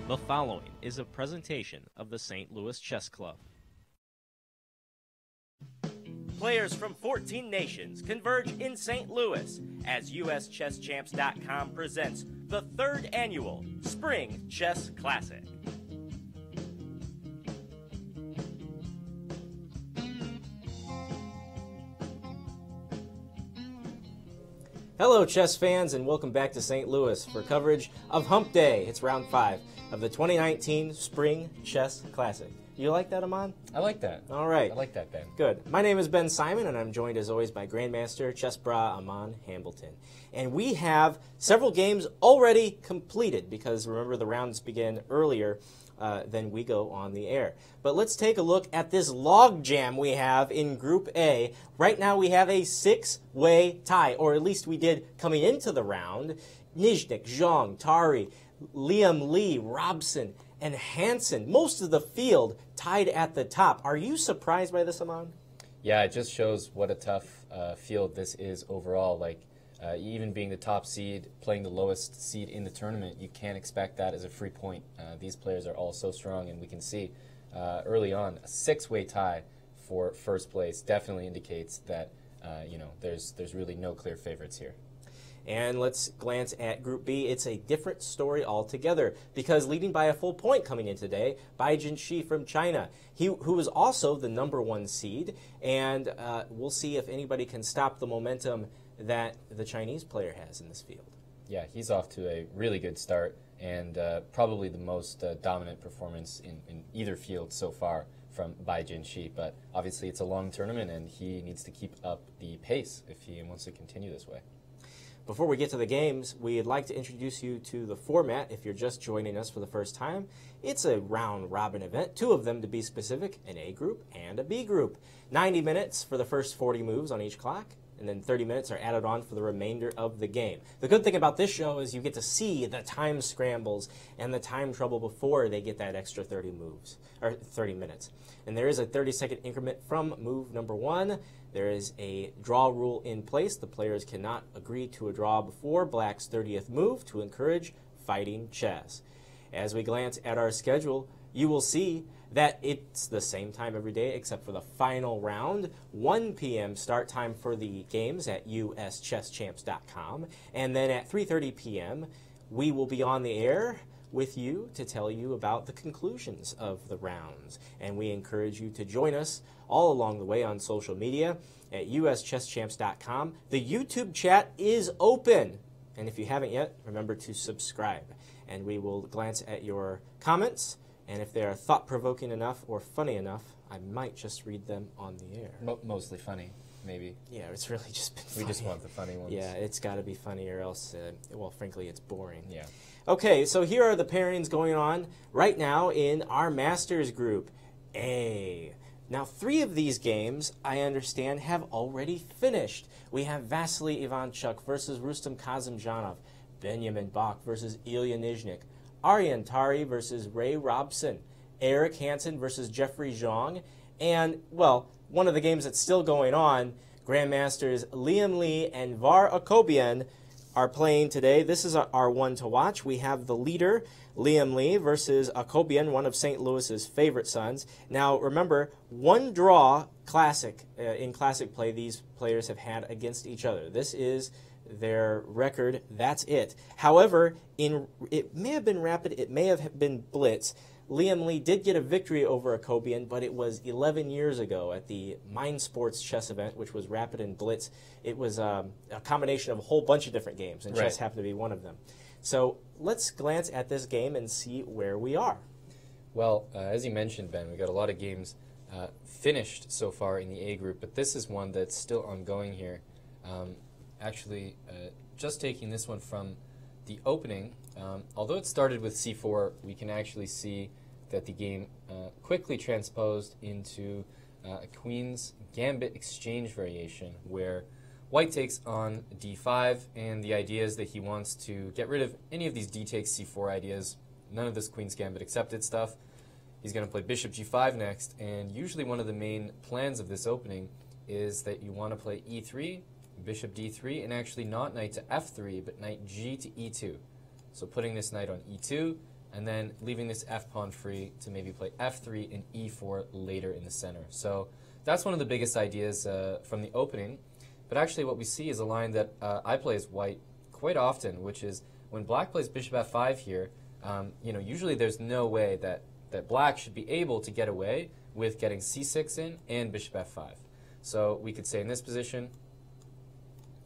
The following is a presentation of the St. Louis Chess Club. Players from 14 nations converge in St. Louis as USChessChamps.com presents the third annual Spring Chess Classic. Hello, chess fans, and welcome back to St. Louis for coverage of Hump Day. It's round 5 of the 2019 Spring Chess Classic. You like that, Aman? I like that. All right. I like that, Ben. Good. My name is Ben Simon, and I'm joined as always by Grandmaster Chess Bra Aman Hambleton. And we have several games already completed because remember the rounds begin earlier than we go on the air. But let's take a look at this log jam we have in Group A. Right now we have a 6-way tie, or at least we did coming into the round. Nizhnik, Zhang, Tari, Liam Lee, Robson, and Hansen. Most of the field tied at the top. Are you surprised by this, Aman? Yeah, it just shows what a tough field this is overall. Like, even being the top seed, playing the lowest seed in the tournament, you can't expect that as a free point. These players are all so strong, and we can see early on a 6-way tie for first place definitely indicates that there's really no clear favorites here. And let's glance at Group B. It's a different story altogether because leading by a full point coming in today, Bai Jinshi from China, who is also the #1 seed, and we'll see if anybody can stop the momentum that the Chinese player has in this field. Yeah, he's off to a really good start and probably the most dominant performance in either field so far from Bai Jinshi, but obviously it's a long tournament and he needs to keep up the pace if he wants to continue this way. Before we get to the games, we'd like to introduce you to the format if you're just joining us for the first time. It's a round-robin event, 2 of them to be specific, an A group and a B group. 90 minutes for the first 40 moves on each clock, and then 30 minutes are added on for the remainder of the game. The good thing about this show is you get to see the time scrambles and the time trouble before they get that extra 30 minutes. And there is a 30-second increment from move number 1. There is a draw rule in place. The players cannot agree to a draw before Black's 30th move to encourage fighting chess. As we glance at our schedule, you will see that it's the same time every day except for the final round. 1 p.m. start time for the games at USChessChamps.com. And then at 3:30 p.m., we will be on the air with you to tell you about the conclusions of the rounds. And we encourage you to join us all along the way on social media at USChessChamps.com. The YouTube chat is open. And if you haven't yet, remember to subscribe. And we will glance at your comments. And if they are thought-provoking enough or funny enough, I might just read them on the air. Mostly funny, maybe. Yeah, it's really just been funny. We just want the funny ones. Yeah, it's got to be funny or else, well, frankly, it's boring. Yeah. Okay, so here are the pairings going on right now in our Masters Group A. Now, 3 of these games, I understand, have already finished. We have Vasily Ivanchuk versus Rustam Kazimjanov, Benjamin Bach versus Ilya Nizhnik, Aryan Tari versus Ray Robson, Eric Hansen versus Jeffrey Zhang, and, well, one of the games that's still going on, Grandmasters Liam Lee and Var Akobian are playing today. This is our one to watch. We have the leader, Liam Lee, versus Akobian, one of St. Louis's favorite sons. Now, remember, 1 draw classic in classic play these players have had against each other. This is their record. That's it. However, it may have been rapid. It may have been blitz. Liam Lee did get a victory over Akobian, but it was 11 years ago at the Mind Sports chess event, which was rapid and blitz. It was a combination of a whole bunch of different games, and chess happened to be one of them. So let's glance at this game and see where we are. Well, as you mentioned, Ben, we got a lot of games finished so far in the A group, but this is one that's still ongoing here. Just taking this one from the opening, although it started with c4, we can actually see that the game quickly transposed into a queen's gambit exchange variation where white takes on d5, and the idea is that he wants to get rid of any of these d takes c4 ideas, none of this queen's gambit accepted stuff. He's going to play bishop g5 next, and usually one of the main plans of this opening is that you want to play e3, bishop d3, and actually not knight to f3, but knight g to e2. So putting this knight on e2, and then leaving this f-pawn free to maybe play f3 and e4 later in the center. So that's one of the biggest ideas from the opening. But actually what we see is a line that I play as white quite often, which is when black plays bishop f5 here, usually there's no way that black should be able to get away with getting c6 in and bishop f5. So we could say in this position,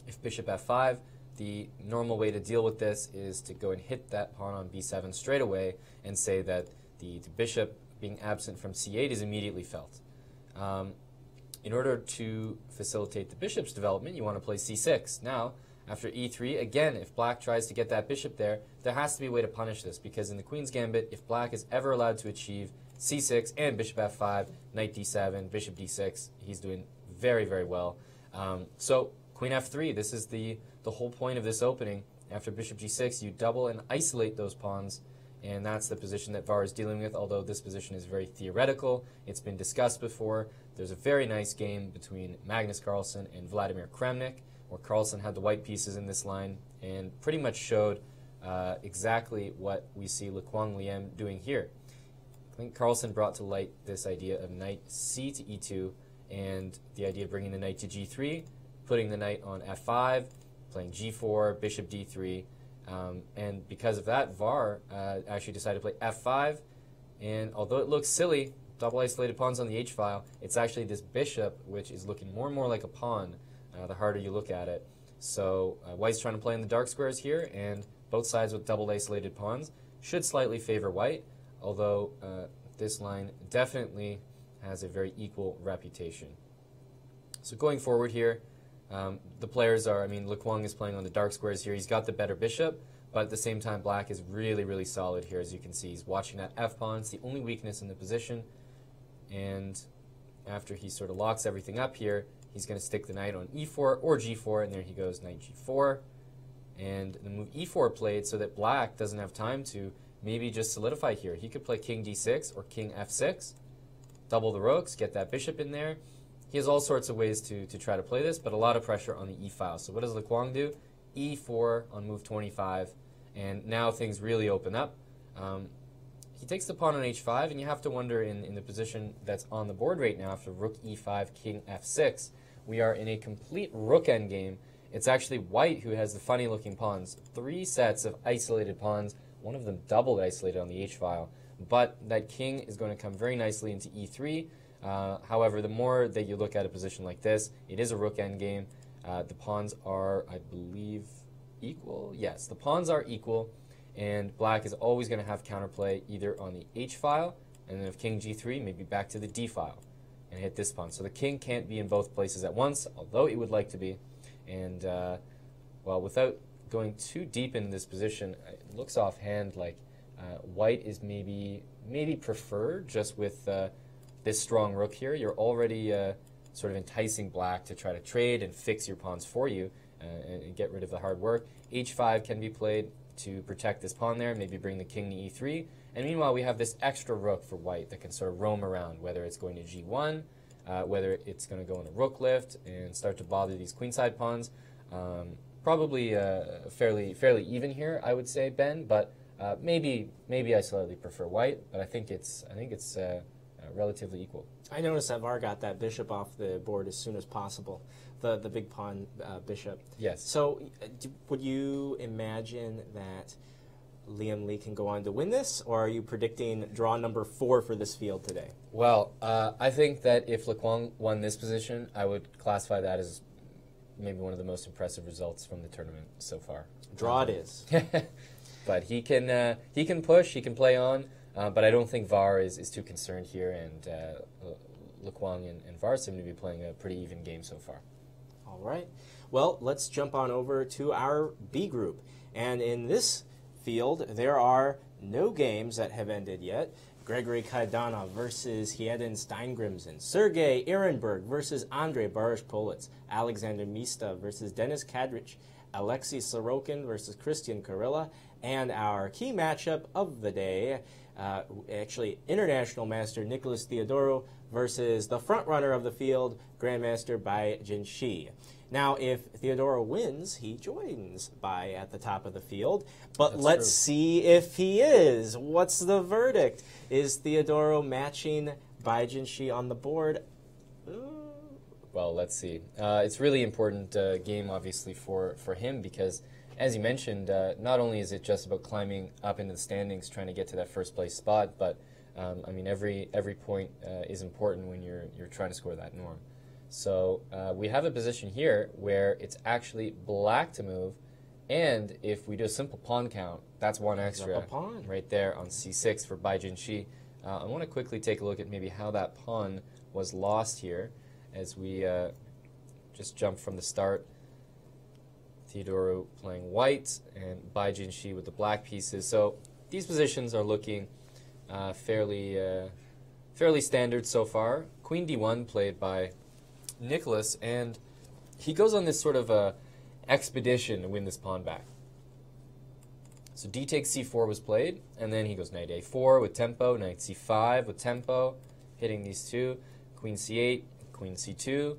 if bishop f5, the normal way to deal with this is to go and hit that pawn on b7 straight away and say that the bishop being absent from c8 is immediately felt. In order to facilitate the bishop's development, you want to play c6. Now, after e3, again, if black tries to get that bishop there has to be a way to punish this, because in the Queen's Gambit, if black is ever allowed to achieve c6 and bishop f5, knight d7, bishop d6, he's doing very, very well. So queen f3, this is the whole point of this opening. After bishop g6, you double and isolate those pawns, and that's the position that VAR is dealing with, although this position is very theoretical. It's been discussed before. There's a very nice game between Magnus Carlsen and Vladimir Kramnik, where Carlsen had the white pieces in this line and pretty much showed exactly what we see Lequang Liem doing here. I think Carlsen brought to light this idea of knight c to e2, and the idea of bringing the knight to g3, putting the knight on f5, playing g4, bishop d3, and because of that, VAR actually decided to play f5, and although it looks silly, double isolated pawns on the h-file, it's actually this bishop which is looking more and more like a pawn the harder you look at it. So white's trying to play in the dark squares here, and both sides with double isolated pawns should slightly favor white, although this line definitely has a very equal reputation. So going forward here, the players are, Lequang is playing on the dark squares here. He's got the better bishop, but at the same time, black is really, really solid here, as you can see. He's watching that f-pawn. It's the only weakness in the position. And after he sort of locks everything up here, he's going to stick the knight on e4 or g4, and there he goes, knight g4. And the move e4 played so that black doesn't have time to maybe just solidify here. He could play king d6 or king f6, double the rooks, get that bishop in there. He has all sorts of ways to try to play this, but a lot of pressure on the e-file. So what does Lequang do? e4 on move 25, and now things really open up. He takes the pawn on h5, and you have to wonder in the position that's on the board right now after rook e5, king f6, we are in a complete rook endgame. It's actually white who has the funny-looking pawns. 3 sets of isolated pawns, one of them doubled isolated on the h-file, but that king is going to come very nicely into e3. However, the more that you look at a position like this, it is a rook endgame. The pawns are, I believe, equal. Yes, the pawns are equal, and black is always going to have counterplay either on the h-file, and then if king g3, maybe back to the d-file and hit this pawn. So the king can't be in both places at once, although it would like to be. And, well, without going too deep into this position, it looks offhand like white is maybe preferred just with this strong rook here. You're already sort of enticing black to try to trade and fix your pawns for you and get rid of the hard work. h5 can be played to protect this pawn there, maybe bring the king to e3. And meanwhile, we have this extra rook for white that can sort of roam around, whether it's going to g1, whether it's going to go in a rook lift and start to bother these queenside pawns. Probably fairly even here, I would say, Ben, but maybe I slightly prefer white, but I think it's relatively equal. I noticed that VAR got that bishop off the board as soon as possible, the big pawn bishop. Yes. So would you imagine that Liam Lee can go on to win this, or are you predicting draw number 4 for this field today? Well, I think that if Lequang won this position, I would classify that as maybe one of the most impressive results from the tournament so far. Draw it is. But he can push, he can play on. But I don't think VAR is too concerned here, and Lequang and VAR seem to be playing a pretty even game so far. All right. Well, let's jump on over to our B group. And in this field, there are no games that have ended yet. Gregory Kaidanov versus Hieden Steingrimsen. Sergei Ehrenberg versus Andrei Barish-Politz. Alexander Mista versus Denis Kadrich. Alexei Sorokin versus Christian Karilla. And our key matchup of the day, actually international master Nicholas Theodorou versus the front runner of the field, Grandmaster Bai Jinshi. Now, if Theodorou wins, he joins Bai at the top of the field. But That's let's true. see if he is. What's the verdict? Is Theodorou matching Bai Jinshi on the board? Well, let's see. It's really important game, obviously, for him because, as you mentioned, not only is it just about climbing up into the standings, trying to get to that first place spot, but I mean every point is important when you're trying to score that norm. So we have a position here where it's actually black to move, and if we do a simple pawn count, that's one extra pawn right there on c6 for Bai Jinshi. I want to quickly take a look at maybe how that pawn was lost here as we just jump from the start. Theodorou playing white and Bai Jinshi with the black pieces. So these positions are looking fairly standard so far. Queen d1 played by Nicholas, and he goes on this sort of expedition to win this pawn back. So d takes c4 was played, and then he goes knight a4 with tempo, knight c5 with tempo, hitting these two, queen c8, queen c2.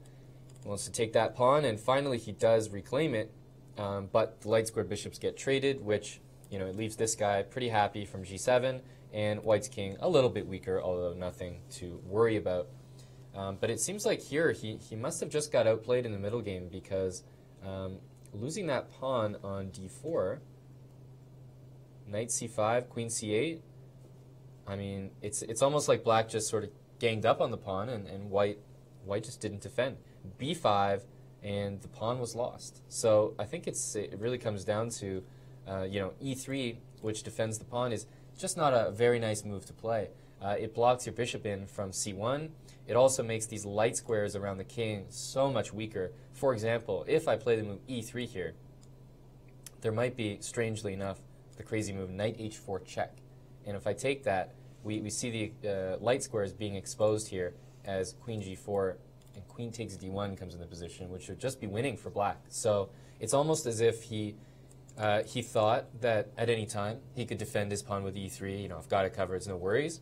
He wants to take that pawn, and finally he does reclaim it, but the light squared bishops get traded, which, you know, it leaves this guy pretty happy from g7, and white's king a little bit weaker, although nothing to worry about. But it seems like here he must have just got outplayed in the middle game because losing that pawn on d4, knight c5, queen c8, I mean, it's almost like black just sort of ganged up on the pawn and white just didn't defend. b5, and the pawn was lost. So I think it really comes down to, you know, e3, which defends the pawn, is just not a very nice move to play. It blocks your bishop in from c1. It also makes these light squares around the king so much weaker. For example, if I play the move e3 here, there might be, strangely enough, the crazy move knight h4 check. And if I take that, we see the light squares being exposed here as queen g4 and queen takes d1 comes into position, which would just be winning for black. So it's almost as if he thought that at any time he could defend his pawn with e3. You know, I've got it covered, it's no worries.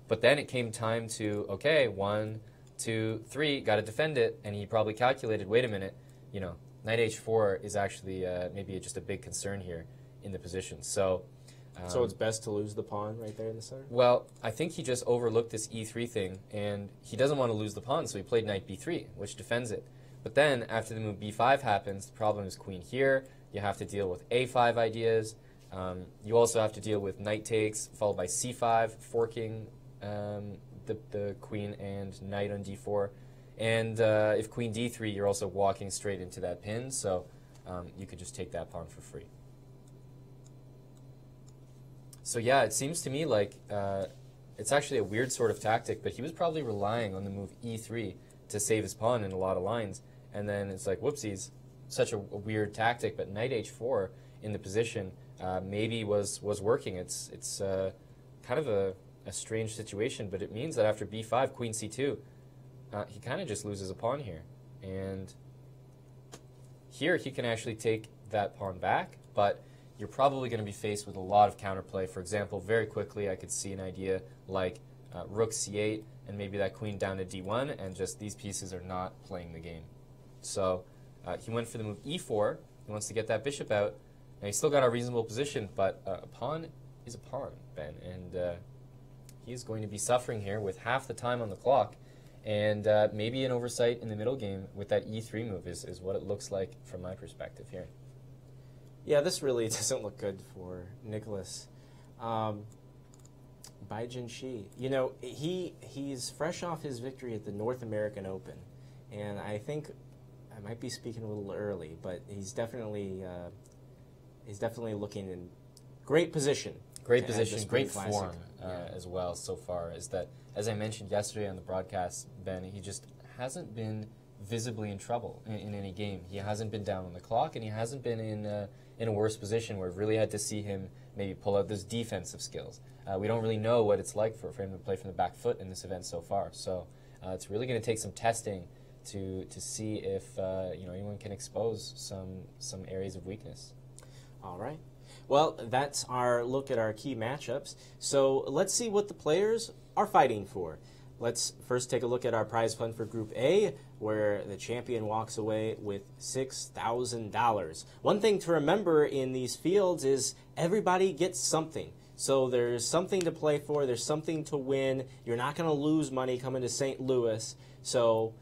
But then it came time to, okay, 1, 2, 3, got to defend it, and he probably calculated, wait a minute, you know, knight h4 is actually maybe just a big concern here in the position. So it's best to lose the pawn right there in the center? Well, I think he just overlooked this e3 thing, and he doesn't want to lose the pawn, so he played knight b3, which defends it. But then, after the move b5 happens, the problem is queen here. You have to deal with a5 ideas. You also have to deal with knight takes, followed by c5, forking the queen and knight on d4. And if queen d3, you're also walking straight into that pin, so you could just take that pawn for free. So yeah, it seems to me like it's actually a weird sort of tactic, but he was probably relying on the move e3 to save his pawn in a lot of lines. And then it's like, whoopsies, such a weird tactic, but knight h4 in the position maybe was working. It's kind of a strange situation, but it means that after b5, queen c2, he kind of just loses a pawn here. And here he can actually take that pawn back, but you're probably going to be faced with a lot of counterplay. For example, very quickly I could see an idea like rook c8 and maybe that queen down to d1, and just these pieces are not playing the game. So he went for the move e4. He wants to get that bishop out. Now he's still got a reasonable position, but a pawn is a pawn, Ben, and he is going to be suffering here with half the time on the clock, and maybe an oversight in the middle game with that e3 move is what it looks like from my perspective here. Yeah, this really doesn't look good for Nicholas. Bai Jinshi, you know, he's fresh off his victory at the North American Open, and I think I might be speaking a little early, but he's definitely looking in great position. Great position, great form as well so far. Is that, as I mentioned yesterday on the broadcast, Ben, he just hasn't been visibly in trouble in any game. He hasn't been down on the clock, and he hasn't been in a worse position where we've really had to see him maybe pull out those defensive skills. We don't really know what it's like for him to play from the back foot in this event so far. So it's really going to take some testing to see if you know, anyone can expose some areas of weakness. All right. Well, that's our look at our key matchups. So let's see what the players are fighting for. Let's first take a look at our prize fund for Group A, where the champion walks away with $6,000. One thing to remember in these fields is everybody gets something. So there's something to play for, there's something to win. You're not going to lose money coming to St. Louis. So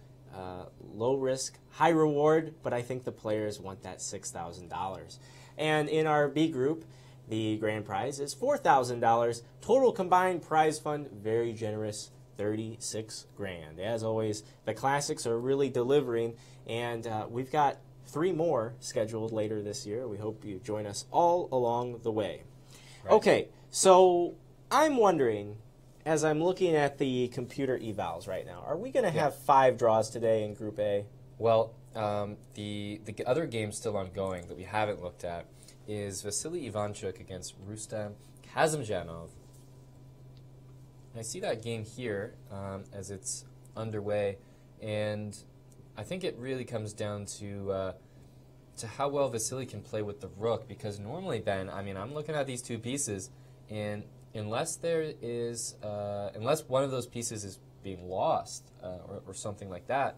low risk, high reward, but I think the players want that $6,000. And in our B group, the grand prize is $4,000. Total combined prize fund, very generous, 36 grand. As always, the classics are really delivering, and we've got 3 more scheduled later this year. We hope you join us all along the way. Right. Okay, so I'm wondering, as I'm looking at the computer evals right now, are we going to have 5 draws today in Group A? Well, the other game still ongoing that we haven't looked at is Vasily Ivanchuk against Rustam Kazimjanov. I see that game here as it's underway, and I think it really comes down to how well Vasily can play with the rook, because normally, Ben, I mean, I'm looking at these 2 pieces, and unless one of those pieces is being lost or something like that,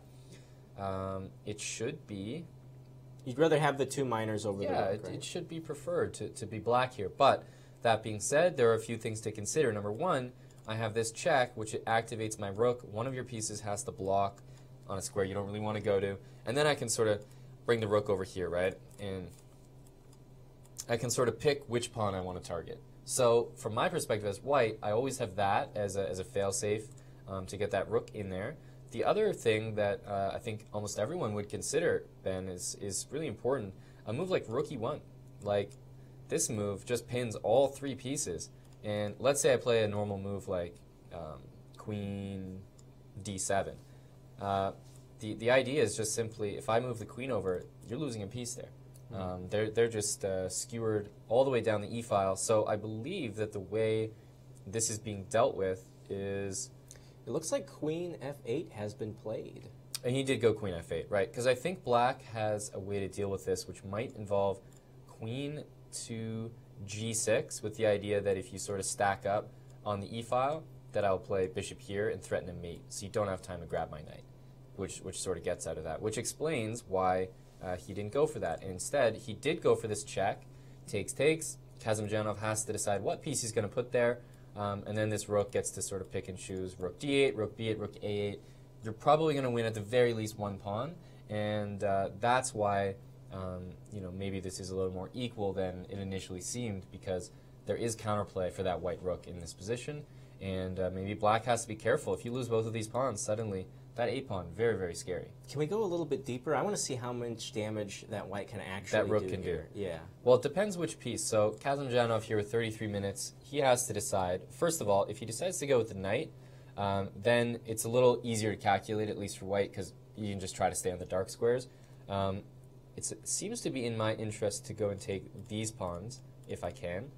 it should be... You'd rather have the 2 minors over the rook, right? It should be preferred to be black here. But that being said, there are a few things to consider. Number 1, I have this check, which it activates my rook. One of your pieces has to block on a square you don't really want to go to. And then I can sort of bring the rook over here, right? And I can sort of pick which pawn I want to target. So from my perspective as white, I always have that as a fail-safe to get that rook in there. The other thing that I think almost everyone would consider, Ben, is really important. A move like rook e1. Like, this move just pins all 3 pieces. And let's say I play a normal move like queen d7. The idea is just simply, if I move the queen over, you're losing a piece there. They're just skewered all the way down the e-file. So I believe that the way this is being dealt with is... It looks like queen f8 has been played. And he did go queen f8, right? Because I think black has a way to deal with this, which might involve queen to g6, with the idea that if you sort of stack up on the e-file, that I'll play bishop here and threaten a mate, so you don't have time to grab my knight, which sort of gets out of that, which explains why he didn't go for that. And instead, he did go for this check, takes. Kazimjanov has to decide what piece he's going to put there, and then this rook gets to sort of pick and choose. Rook d8, rook b8, rook a8. You're probably going to win at the very least 1 pawn, and that's why maybe this is a little more equal than it initially seemed, because there is counterplay for that white rook in this position, and maybe black has to be careful. If you lose both of these pawns, suddenly that a-pawn, very, very scary. Can we go a little bit deeper? I want to see how much damage that white can actually do. That rook can do. Yeah. Well, it depends which piece. So Kazimjanov here with 33 minutes, he has to decide. First of all, if he decides to go with the knight, then it's a little easier to calculate, at least for white, because you can just try to stay on the dark squares. It seems to be in my interest to go and take these pawns, if I can.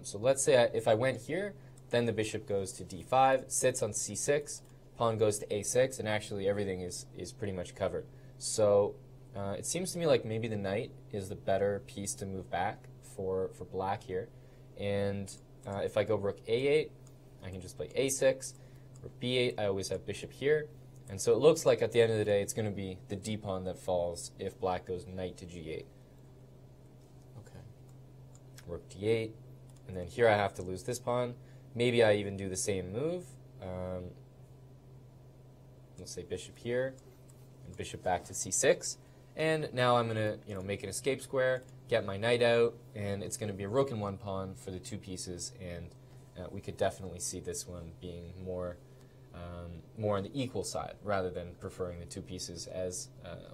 So let's say if I went here, then the bishop goes to d5, sits on c6, pawn goes to a6, and actually everything is pretty much covered. So it seems to me like maybe the knight is the better piece to move back for black here. And if I go rook a8, I can just play a6. Rook b8, I always have bishop here. And so it looks like at the end of the day, it's going to be the d-pawn that falls if black goes knight to g8. Okay. Rook d8, and then here I have to lose this pawn. Maybe I even do the same move. Let's say bishop here, and bishop back to c6. And now I'm going to make an escape square, get my knight out, and it's going to be a rook and 1 pawn for the 2 pieces. And we could definitely see this one being more on the equal side, rather than preferring the 2 pieces, as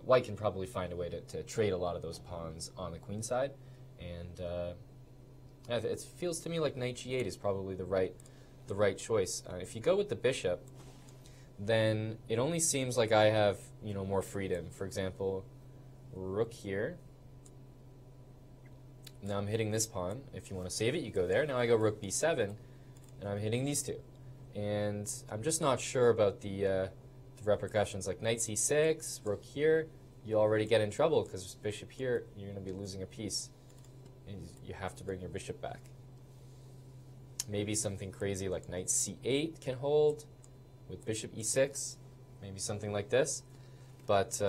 white can probably find a way to trade a lot of those pawns on the queen side. And it feels to me like knight g8 is probably the right choice. If you go with the bishop, then it only seems like I have more freedom. For example, rook here. Now I'm hitting this pawn. If you want to save it, you go there. Now I go rook b7, and I'm hitting these 2. And I'm just not sure about the repercussions. Like knight c6, rook here, you already get in trouble, because bishop here, you're going to be losing a piece. you have to bring your bishop back. Maybe something crazy like knight c8 can hold with bishop e6, maybe something like this. But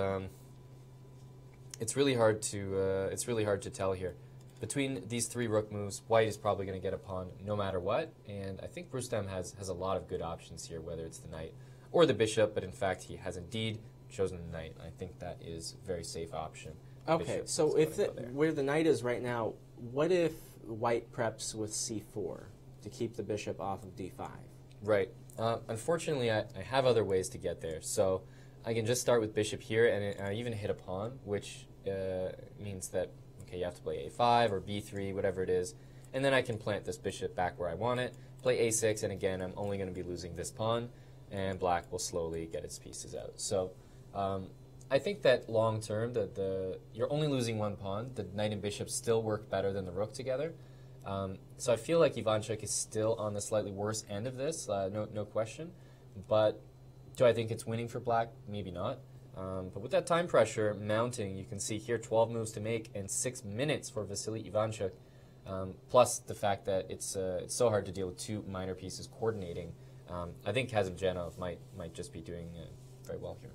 it's really hard to tell here. Between these three rook moves, white is probably going to get a pawn no matter what, and I think Rustam has a lot of good options here, whether it's the knight or the bishop, but in fact he has indeed chosen the knight. I think that is a very safe option. Okay, so if where the knight is right now, what if white preps with c4 to keep the bishop off of d5? Right. Unfortunately, I have other ways to get there. So I can just start with bishop here and even hit a pawn, which means that, okay, you have to play a5 or b3, whatever it is, and then I can plant this bishop back where I want it, play a6, and again, I'm only going to be losing this pawn, and black will slowly get its pieces out. So I think that long term, you're only losing one pawn. The knight and bishop still work better than the rook together. So I feel like Ivanchuk is still on the slightly worse end of this, no question. But do I think it's winning for black? Maybe not. But with that time pressure mounting, you can see here 12 moves to make and 6 minutes for Vasily Ivanchuk, plus the fact that it's so hard to deal with two minor pieces coordinating. I think Kazimjanov might just be doing very well here.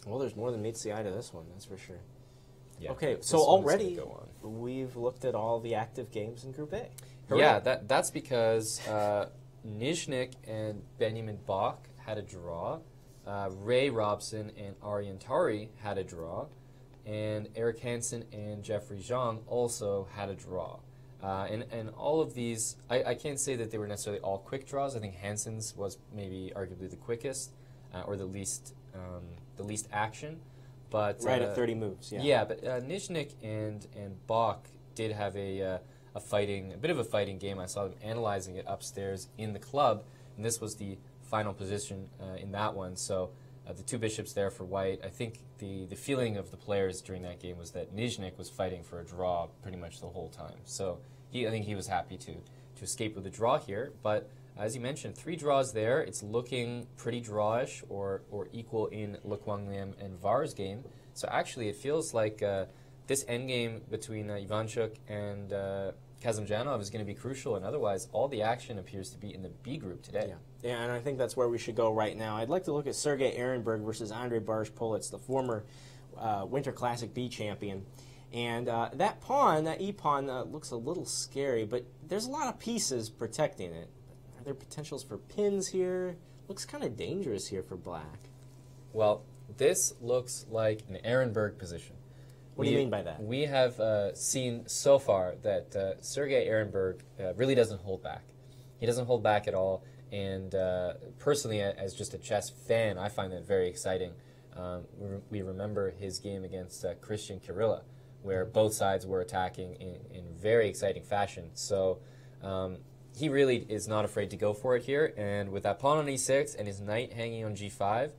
Well, there's more than meets the eye to this one, that's for sure. Yeah, okay, so already we've looked at all the active games in Group A. Hooray. Yeah, that's because Nizhnik and Benjamin Bach had a draw. Ray Robson and Aryan Tari had a draw. And Eric Hansen and Jeffrey Zhang also had a draw. And all of these, I can't say that they were necessarily all quick draws. I think Hansen's was maybe arguably the quickest or the least action. But right at 30 moves, yeah. Yeah, but Nizhnik and Bach did have a bit of a fighting game. I saw them analyzing it upstairs in the club, and this was the final position in that one. So the two bishops there for white. I think the feeling of the players during that game was that Nizhnik was fighting for a draw pretty much the whole time. So I think he was happy to escape with a draw here. But as you mentioned, 3 draws there. It's looking pretty drawish or equal in Le Quang Lim and Var's game. So actually, it feels like this endgame between Ivanchuk and Kazimjanov is going to be crucial, and otherwise, all the action appears to be in the B group today. Yeah, and I think that's where we should go right now. I'd like to look at Sergei Ehrenberg versus Andrei Barsh-Politz, the former Winter Classic B champion. And that pawn, that e-pawn, looks a little scary, but there's a lot of pieces protecting it. Are there potentials for pins here? Looks kind of dangerous here for black. Well, this looks like an Ehrenberg position. What do you mean by that? We have seen so far that Sergei Ehrenberg really doesn't hold back. He doesn't hold back at all, and personally, as just a chess fan, I find that very exciting. We remember his game against Christian Kirilla, where both sides were attacking in very exciting fashion. So he really is not afraid to go for it here, and with that pawn on e6 and his knight hanging on g5,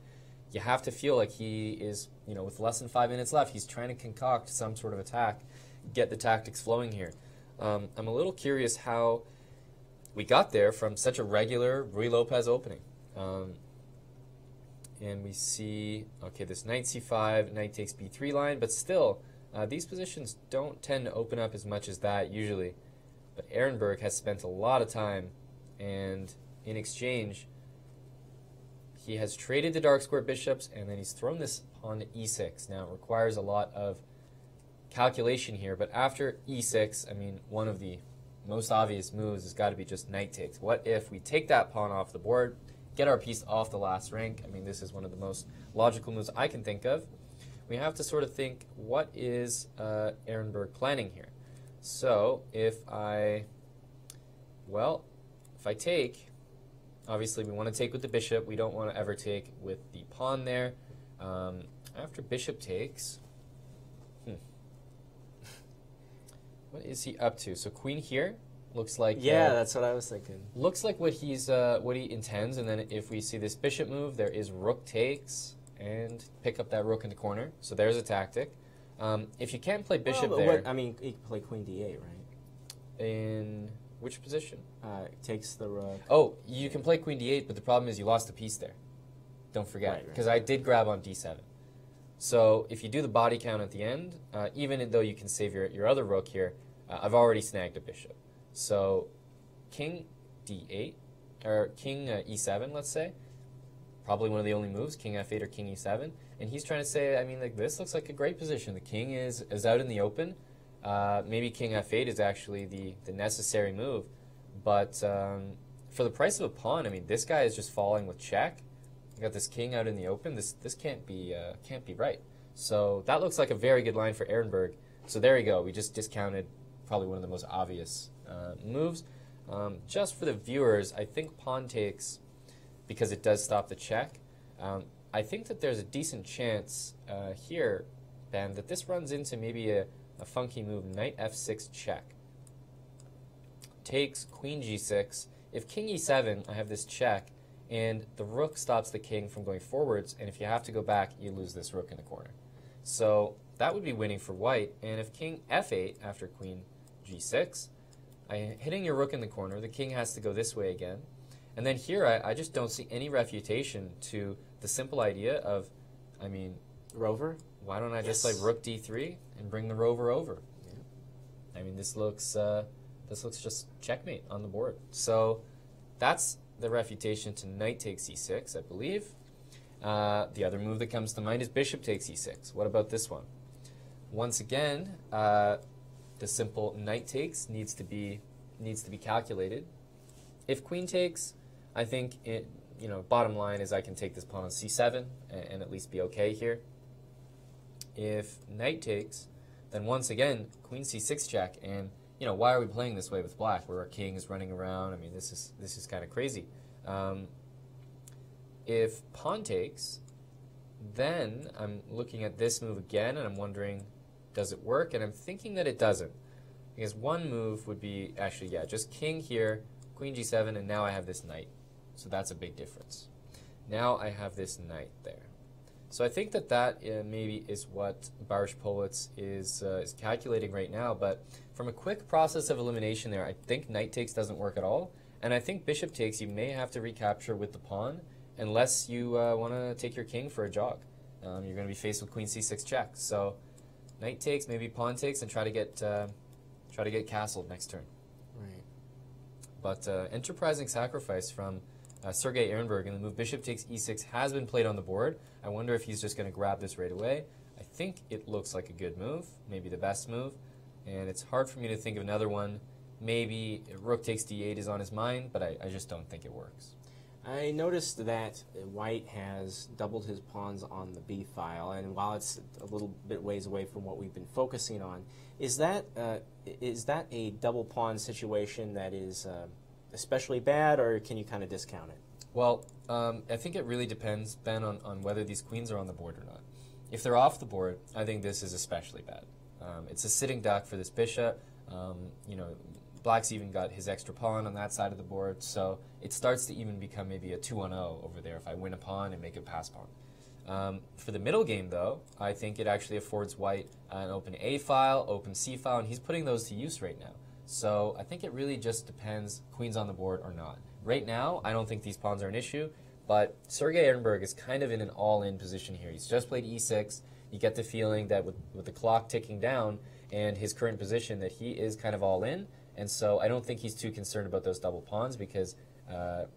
you have to feel like he is, with less than 5 minutes left, he's trying to concoct some sort of attack, get the tactics flowing here. I'm a little curious how we got there from such a regular Ruy Lopez opening. And we see, okay, this knight c5, knight takes b3 line, but still, these positions don't tend to open up as much as that usually. But Ehrenberg has spent a lot of time, and in exchange, he has traded the dark square bishops, and then he's thrown this pawn to e6. Now, it requires a lot of calculation here, but after e6, I mean, one of the most obvious moves has got to be just knight takes. What if we take that pawn off the board, get our piece off the last rank? I mean, this is one of the most logical moves I can think of. We have to sort of think, what is Ehrenberg planning here? So, if I take, obviously we want to take with the bishop. We don't want to ever take with the pawn there. After bishop takes, what is he up to? So queen here looks like that's what I was thinking. Looks like what he intends. And then if we see this bishop move, there is rook takes and pick up that rook in the corner. So there's a tactic. If you can't play bishop there, I mean, you can play queen d8, right? In which position? Takes the rook. Oh, you can play queen d8, but the problem is you lost a piece there. Don't forget, because I did grab on d7. So if you do the body count at the end, even though you can save your other rook here, I've already snagged a bishop. So king d8, or king e7, let's say, probably one of the only moves, king f8 or king e7. And he's trying to say, I mean, like, this looks like a great position. The king is out in the open. Maybe king f8 is actually the necessary move. But for the price of a pawn, I mean, this guy is just falling with check. You got this king out in the open. This can't be right. So that looks like a very good line for Ehrenberg. So there you go. We just discounted probably one of the most obvious moves. Just for the viewers, I think pawn takes, because it does stop the check. I think that there's a decent chance here, Ben, that this runs into maybe a funky move, knight f6 check. Takes queen g6. If king e7, I have this check, and the rook stops the king from going forwards, and if you have to go back, you lose this rook in the corner. So that would be winning for white, and if king f8 after queen g6, hitting your rook in the corner, the king has to go this way again. And then here, I just don't see any refutation to the simple idea of, I mean, rover? Why don't I just like rook d3 and bring the rover over? Yeah. I mean, this looks just checkmate on the board. So that's the refutation to knight takes e6, I believe. The other move that comes to mind is bishop takes e6. What about this one? Once again, the simple knight takes needs to be calculated. If queen takes, I think bottom line is I can take this pawn on c7 and at least be okay here. If knight takes, then once again queen c6 check, and why are we playing this way with black, where our king is running around? I mean, this is kind of crazy. If pawn takes, then I'm looking at this move again, and I'm wondering, does it work? And I'm thinking that it doesn't, because one move would be actually, just king here, queen g7, and now I have this knight. So that's a big difference. Now I have this knight there. So I think that maybe is what Baryshpolets is calculating right now. But from a quick process of elimination there, I think knight takes doesn't work at all. And I think bishop takes you may have to recapture with the pawn unless you want to take your king for a jog. You're going to be faced with queen c6 check. So knight takes, maybe pawn takes, and try to get castled next turn. Right. But enterprising sacrifice from Sergei Ehrenberg, and the move bishop takes e6 has been played on the board. I wonder if he's just going to grab this right away. I think it looks like a good move, maybe the best move, and it's hard for me to think of another one. Maybe rook takes d8 is on his mind, but I just don't think it works. I noticed that white has doubled his pawns on the b file, and while it's a little bit ways away from what we've been focusing on, is that a double pawn situation that is especially bad, or can you kind of discount it? Well, I think it really depends, Ben, on whether these queens are on the board or not. If they're off the board, I think this is especially bad. It's a sitting duck for this bishop. Black's even got his extra pawn on that side of the board, so it starts to even become maybe a 2-on-0 over there if I win a pawn and make a pass pawn. For the middle game, though, I think it actually affords white an open A file, open C file, and he's putting those to use right now. So I think it really just depends, queens on the board or not. Right now, I don't think these pawns are an issue, but Sergei Ehrenberg is kind of in an all-in position here. He's just played e6. You get the feeling that with the clock ticking down and his current position that he is kind of all in, and so I don't think he's too concerned about those double pawns because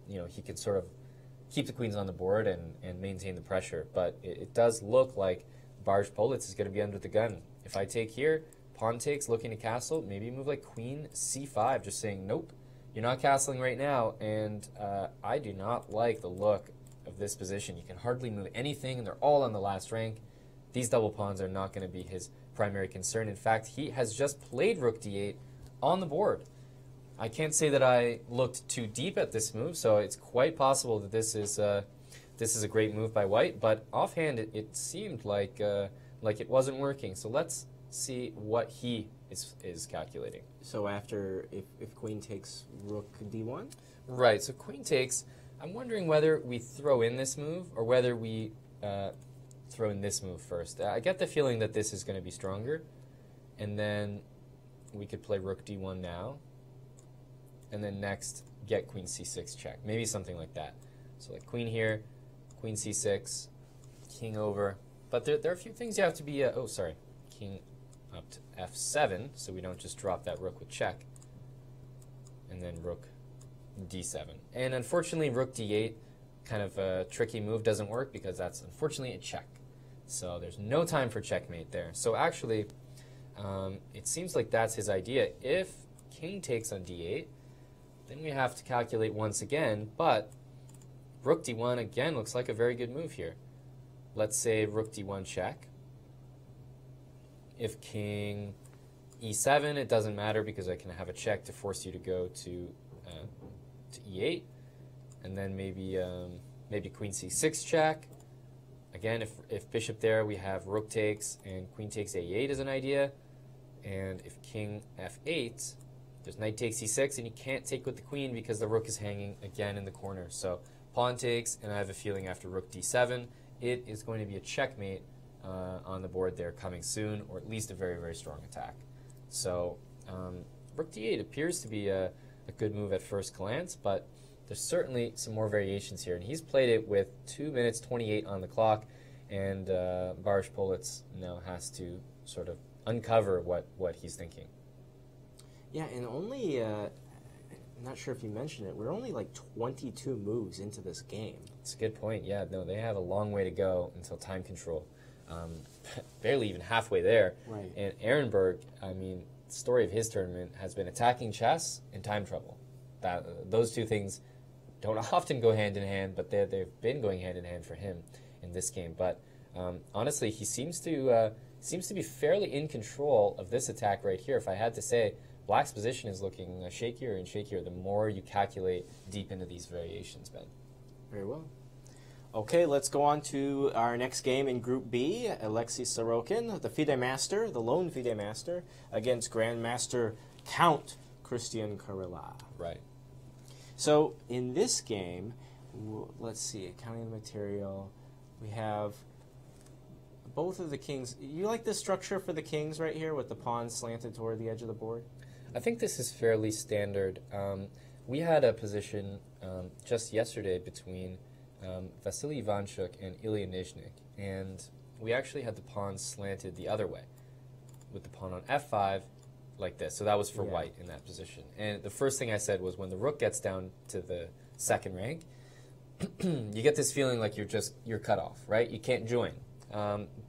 he can sort of keep the queens on the board and maintain the pressure. But it does look like Baryshpolets is going to be under the gun. If I take here, pawn takes, looking to castle, maybe move like queen c5, just saying, nope, you're not castling right now, and I do not like the look of this position. You can hardly move anything, and they're all on the last rank. These double pawns are not going to be his primary concern. In fact, he has just played rook d8 on the board. I can't say that I looked too deep at this move, so it's quite possible that this is a great move by white, but offhand it seemed like it wasn't working. So let's see what he is calculating. So after, if queen takes rook d1? Right, so queen takes, I'm wondering whether we throw in this move or whether we throw in this move first. I get the feeling that this is going to be stronger, and then we could play rook d1 now, and then next get queen c6 check, maybe something like that. So like queen here, queen c6, king over, But there are a few things you have to be, oh, sorry, king up to f7, so we don't just drop that rook with check. And then rook d7. And unfortunately, rook d8, kind of a tricky move, doesn't work because that's unfortunately a check. So there's no time for checkmate there. So actually, it seems like that's his idea. If king takes on d8, then we have to calculate once again, but rook d1 again looks like a very good move here. Let's say rook d1 check. If king e7, it doesn't matter because I can have a check to force you to go to e8, and then maybe maybe queen c6 check. Again, if bishop there, we have rook takes and queen takes a8 as an idea, and if king f8, there's knight takes e6, and you can't take with the queen because the rook is hanging again in the corner. So pawn takes, and I have a feeling after rook d7, it is going to be a checkmate on the board there coming soon, or at least a very, very strong attack. So rook d8 appears to be a good move at first glance, but there's certainly some more variations here. And he's played it with 2 minutes 28 on the clock, and Boris Politz now has to sort of uncover what he's thinking. Yeah, and only, I'm not sure if you mentioned it, we're only like 22 moves into this game. That's a good point. Yeah, no, they have a long way to go until time control. Barely even halfway there. Right. And Ehrenberg, I mean, the story of his tournament has been attacking chess and time trouble. Those two things don't often go hand in hand, but they've been going hand in hand for him in this game. But honestly, he seems to be fairly in control of this attack right here. If I had to say, Black's position is looking shakier and shakier the more you calculate deep into these variations, Ben. Very well. Okay, let's go on to our next game in Group B. Alexei Sorokin, the FIDE master, the lone FIDE master, against Grandmaster Count Christian Karilla. Right. So in this game, let's see, counting the material, we have both of the kings. You like this structure for the kings right here with the pawns slanted toward the edge of the board? I think this is fairly standard. We had a position just yesterday between Vasily Ivanchuk and Ilya Nizhnik, and we actually had the pawns slanted the other way, with the pawn on f5 like this. So that was for white in that position. And the first thing I said was when the rook gets down to the second rank, you get this feeling like you're cut off, right? You can't join.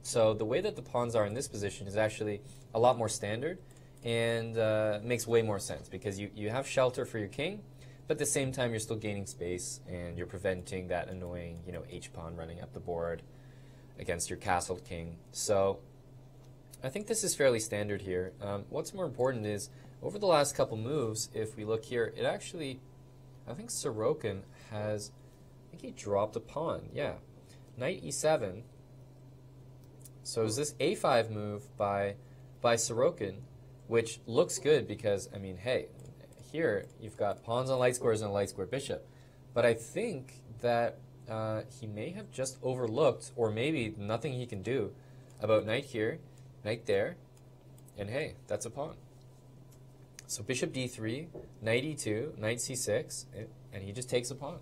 So the way that the pawns are in this position is actually a lot more standard, and makes way more sense because you have shelter for your king, but at the same time you're still gaining space and you're preventing that annoying h-pawn running up the board against your castled king. So I think this is fairly standard here. What's more important is over the last couple moves, if we look here, it actually, I think Sorokin has, I think he dropped a pawn. Yeah, knight e7. So is this a5 move by Sorokin, which looks good because, I mean, hey, here you've got pawns on light squares and a light square bishop. But I think that he may have just overlooked, or maybe nothing he can do, about knight here, knight there, and hey, that's a pawn. So bishop d3, knight e2, knight c6, and he just takes a pawn.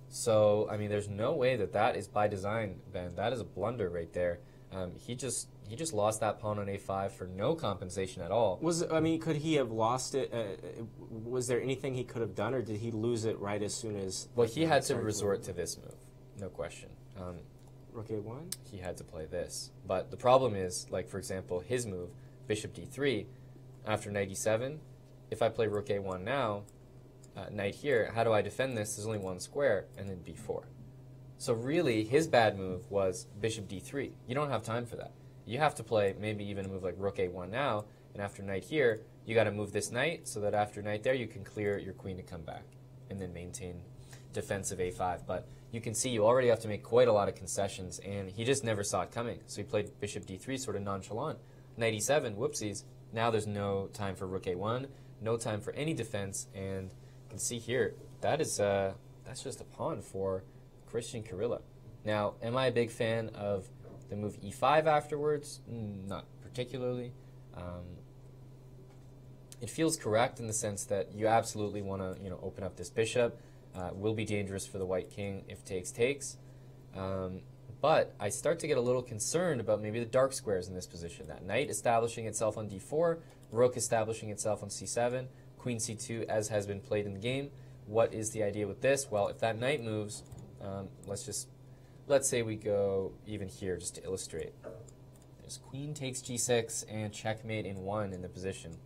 So, I mean, there's no way that is by design, Ben. That is a blunder right there. He just lost that pawn on a5 for no compensation at all. Could he have lost it? Was there anything he could have done, or did he lose it right as soon as? Well, he had to resort to this move, no question. Rook a1? He had to play this. But the problem is, like, for example, his move, bishop d3, after knight e7, if I play rook a1 now, knight here, how do I defend this? There's only one square, and then b4. So really, his bad move was bishop d3. You don't have time for that. You have to play maybe even a move like rook a1 now, and after knight here, you got to move this knight so that after knight there, you can clear your queen to come back and then maintain defensive a5. But you can see you already have to make quite a lot of concessions, and he just never saw it coming. So he played bishop d3 sort of nonchalant. Knight e7, whoopsies. Now there's no time for rook a1, no time for any defense, and you can see here, that's just a pawn for Christian Karilla. Now, am I a big fan of the move e5 afterwards? Not particularly. It feels correct in the sense that you absolutely want to open up this bishop. Will be dangerous for the white king if takes. But I start to get a little concerned about maybe the dark squares in this position. That knight establishing itself on d4, rook establishing itself on c7, queen c2 as has been played in the game. What is the idea with this? Well, if that knight moves, let's say we go even here just to illustrate. There's queen takes g6 and checkmate in 1 in the position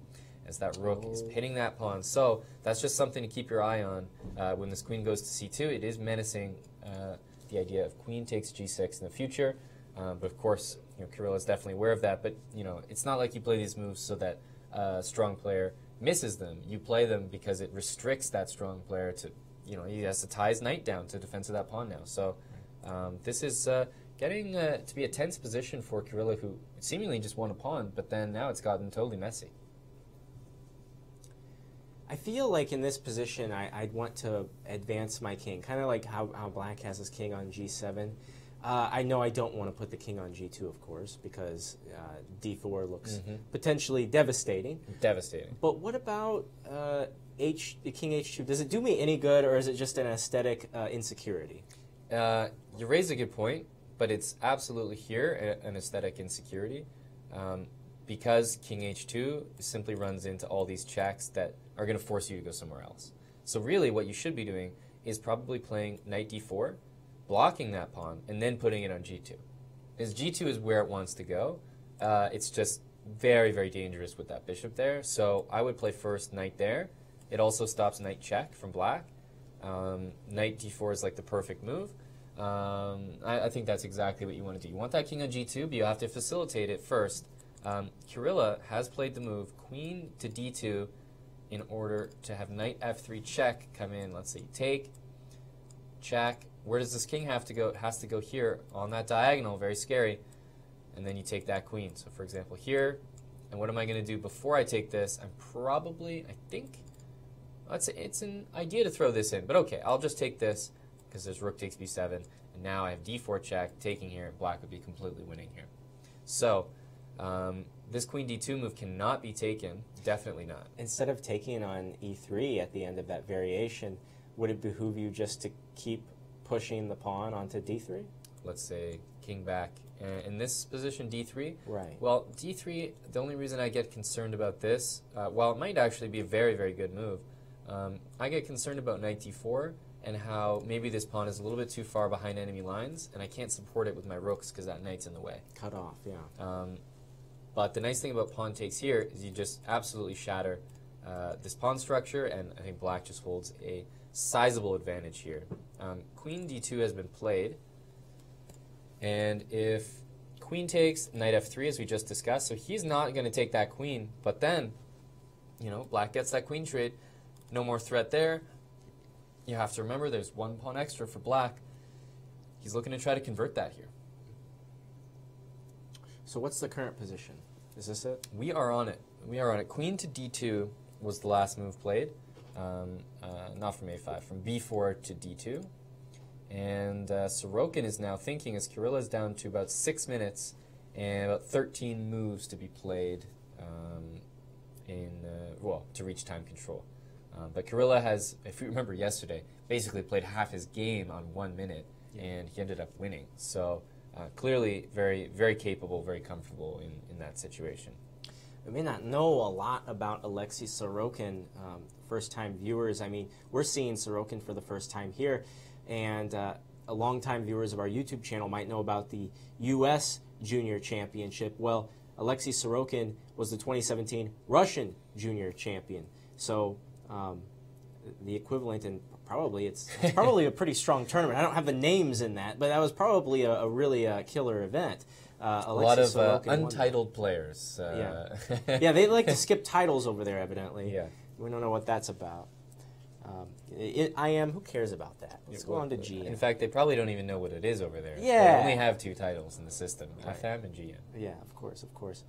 as that rook is pitting that pawn. So that's just something to keep your eye on. When this queen goes to c2, it is menacing the idea of queen takes g6 in the future. But of course, Kirilla is definitely aware of that. But it's not like you play these moves so that a strong player misses them. You play them because it restricts that strong player to, he has to tie his knight down to defense of that pawn now. So this is getting to be a tense position for Kirilla, who seemingly just won a pawn, but then now it's gotten totally messy. I feel like in this position, I'd want to advance my king, kind of like how Black has his king on g7. I know I don't want to put the king on g2, of course, because d4 looks potentially devastating. Devastating. But what about king h2? Does it do me any good, or is it just an aesthetic insecurity? You raise a good point, but it's absolutely here an aesthetic insecurity. Because king h2 simply runs into all these checks that are going to force you to go somewhere else. So really what you should be doing is probably playing knight d4, blocking that pawn, and then putting it on g2. Because g2 is where it wants to go. It's just very, very dangerous with that bishop there. So I would play first knight there. It also stops knight check from Black. Knight d4 is like the perfect move. I think that's exactly what you want to do. You want that king on g2, but you have to facilitate it first. Kirilla has played the move queen to d2 in order to have knight f3 check come in. Let's say you take, check. Where does this king have to go? It has to go here on that diagonal, very scary. And then you take that queen. So for example here, and what am I going to do before I take this? I think, it's an idea to throw this in, but okay, I'll just take this because there's rook takes b7, and now I have d4 check, taking here, and Black would be completely winning here. So, this queen d2 move cannot be taken, definitely not. Instead of taking on e3 at the end of that variation, would it behoove you just to keep pushing the pawn onto d3? Let's say king back. In this position, d3? Right. Well, d3, the only reason I get concerned about this, while it might actually be a very, very good move, I get concerned about knight d4 and how maybe this pawn is a little bit too far behind enemy lines, and I can't support it with my rooks because that knight's in the way. Cut off, yeah. But the nice thing about pawn takes here is you just absolutely shatter this pawn structure, and I think Black just holds a sizable advantage here. Queen d2 has been played, and if queen takes, knight f3 as we just discussed, so he's not going to take that queen, but then, Black gets that queen trade, no more threat there. You have to remember there's one pawn extra for Black. He's looking to try to convert that here. So what's the current position? Is this it? We are on it. We are on it. Queen to d2 was the last move played. Not from a5, from b4 to d2. And Sorokin is now thinking, as Kirilla is down to about 6 minutes and about 13 moves to be played to reach time control. But Kirilla has, if you remember yesterday, basically played half his game on 1 minute, and he ended up winning. So clearly very, very capable, very comfortable in that situation. We may not know a lot about Alexei Sorokin, first-time viewers. I mean, we're seeing Sorokin for the first time here, and long-time viewers of our YouTube channel might know about the U.S. Junior Championship. Well, Alexei Sorokin was the 2017 Russian Junior Champion. So the equivalent, and probably it's probably a pretty strong tournament. I don't have the names in that, but that was probably a really killer event. A lot of untitled players. Yeah, they like to skip titles over there, evidently. Yeah. We don't know what that's about. Who cares about that? Let's go on to GM. In fact, they probably don't even know what it is over there. Yeah. They only have 2 titles in the system, right. FM and GM. Yeah, of course, of course.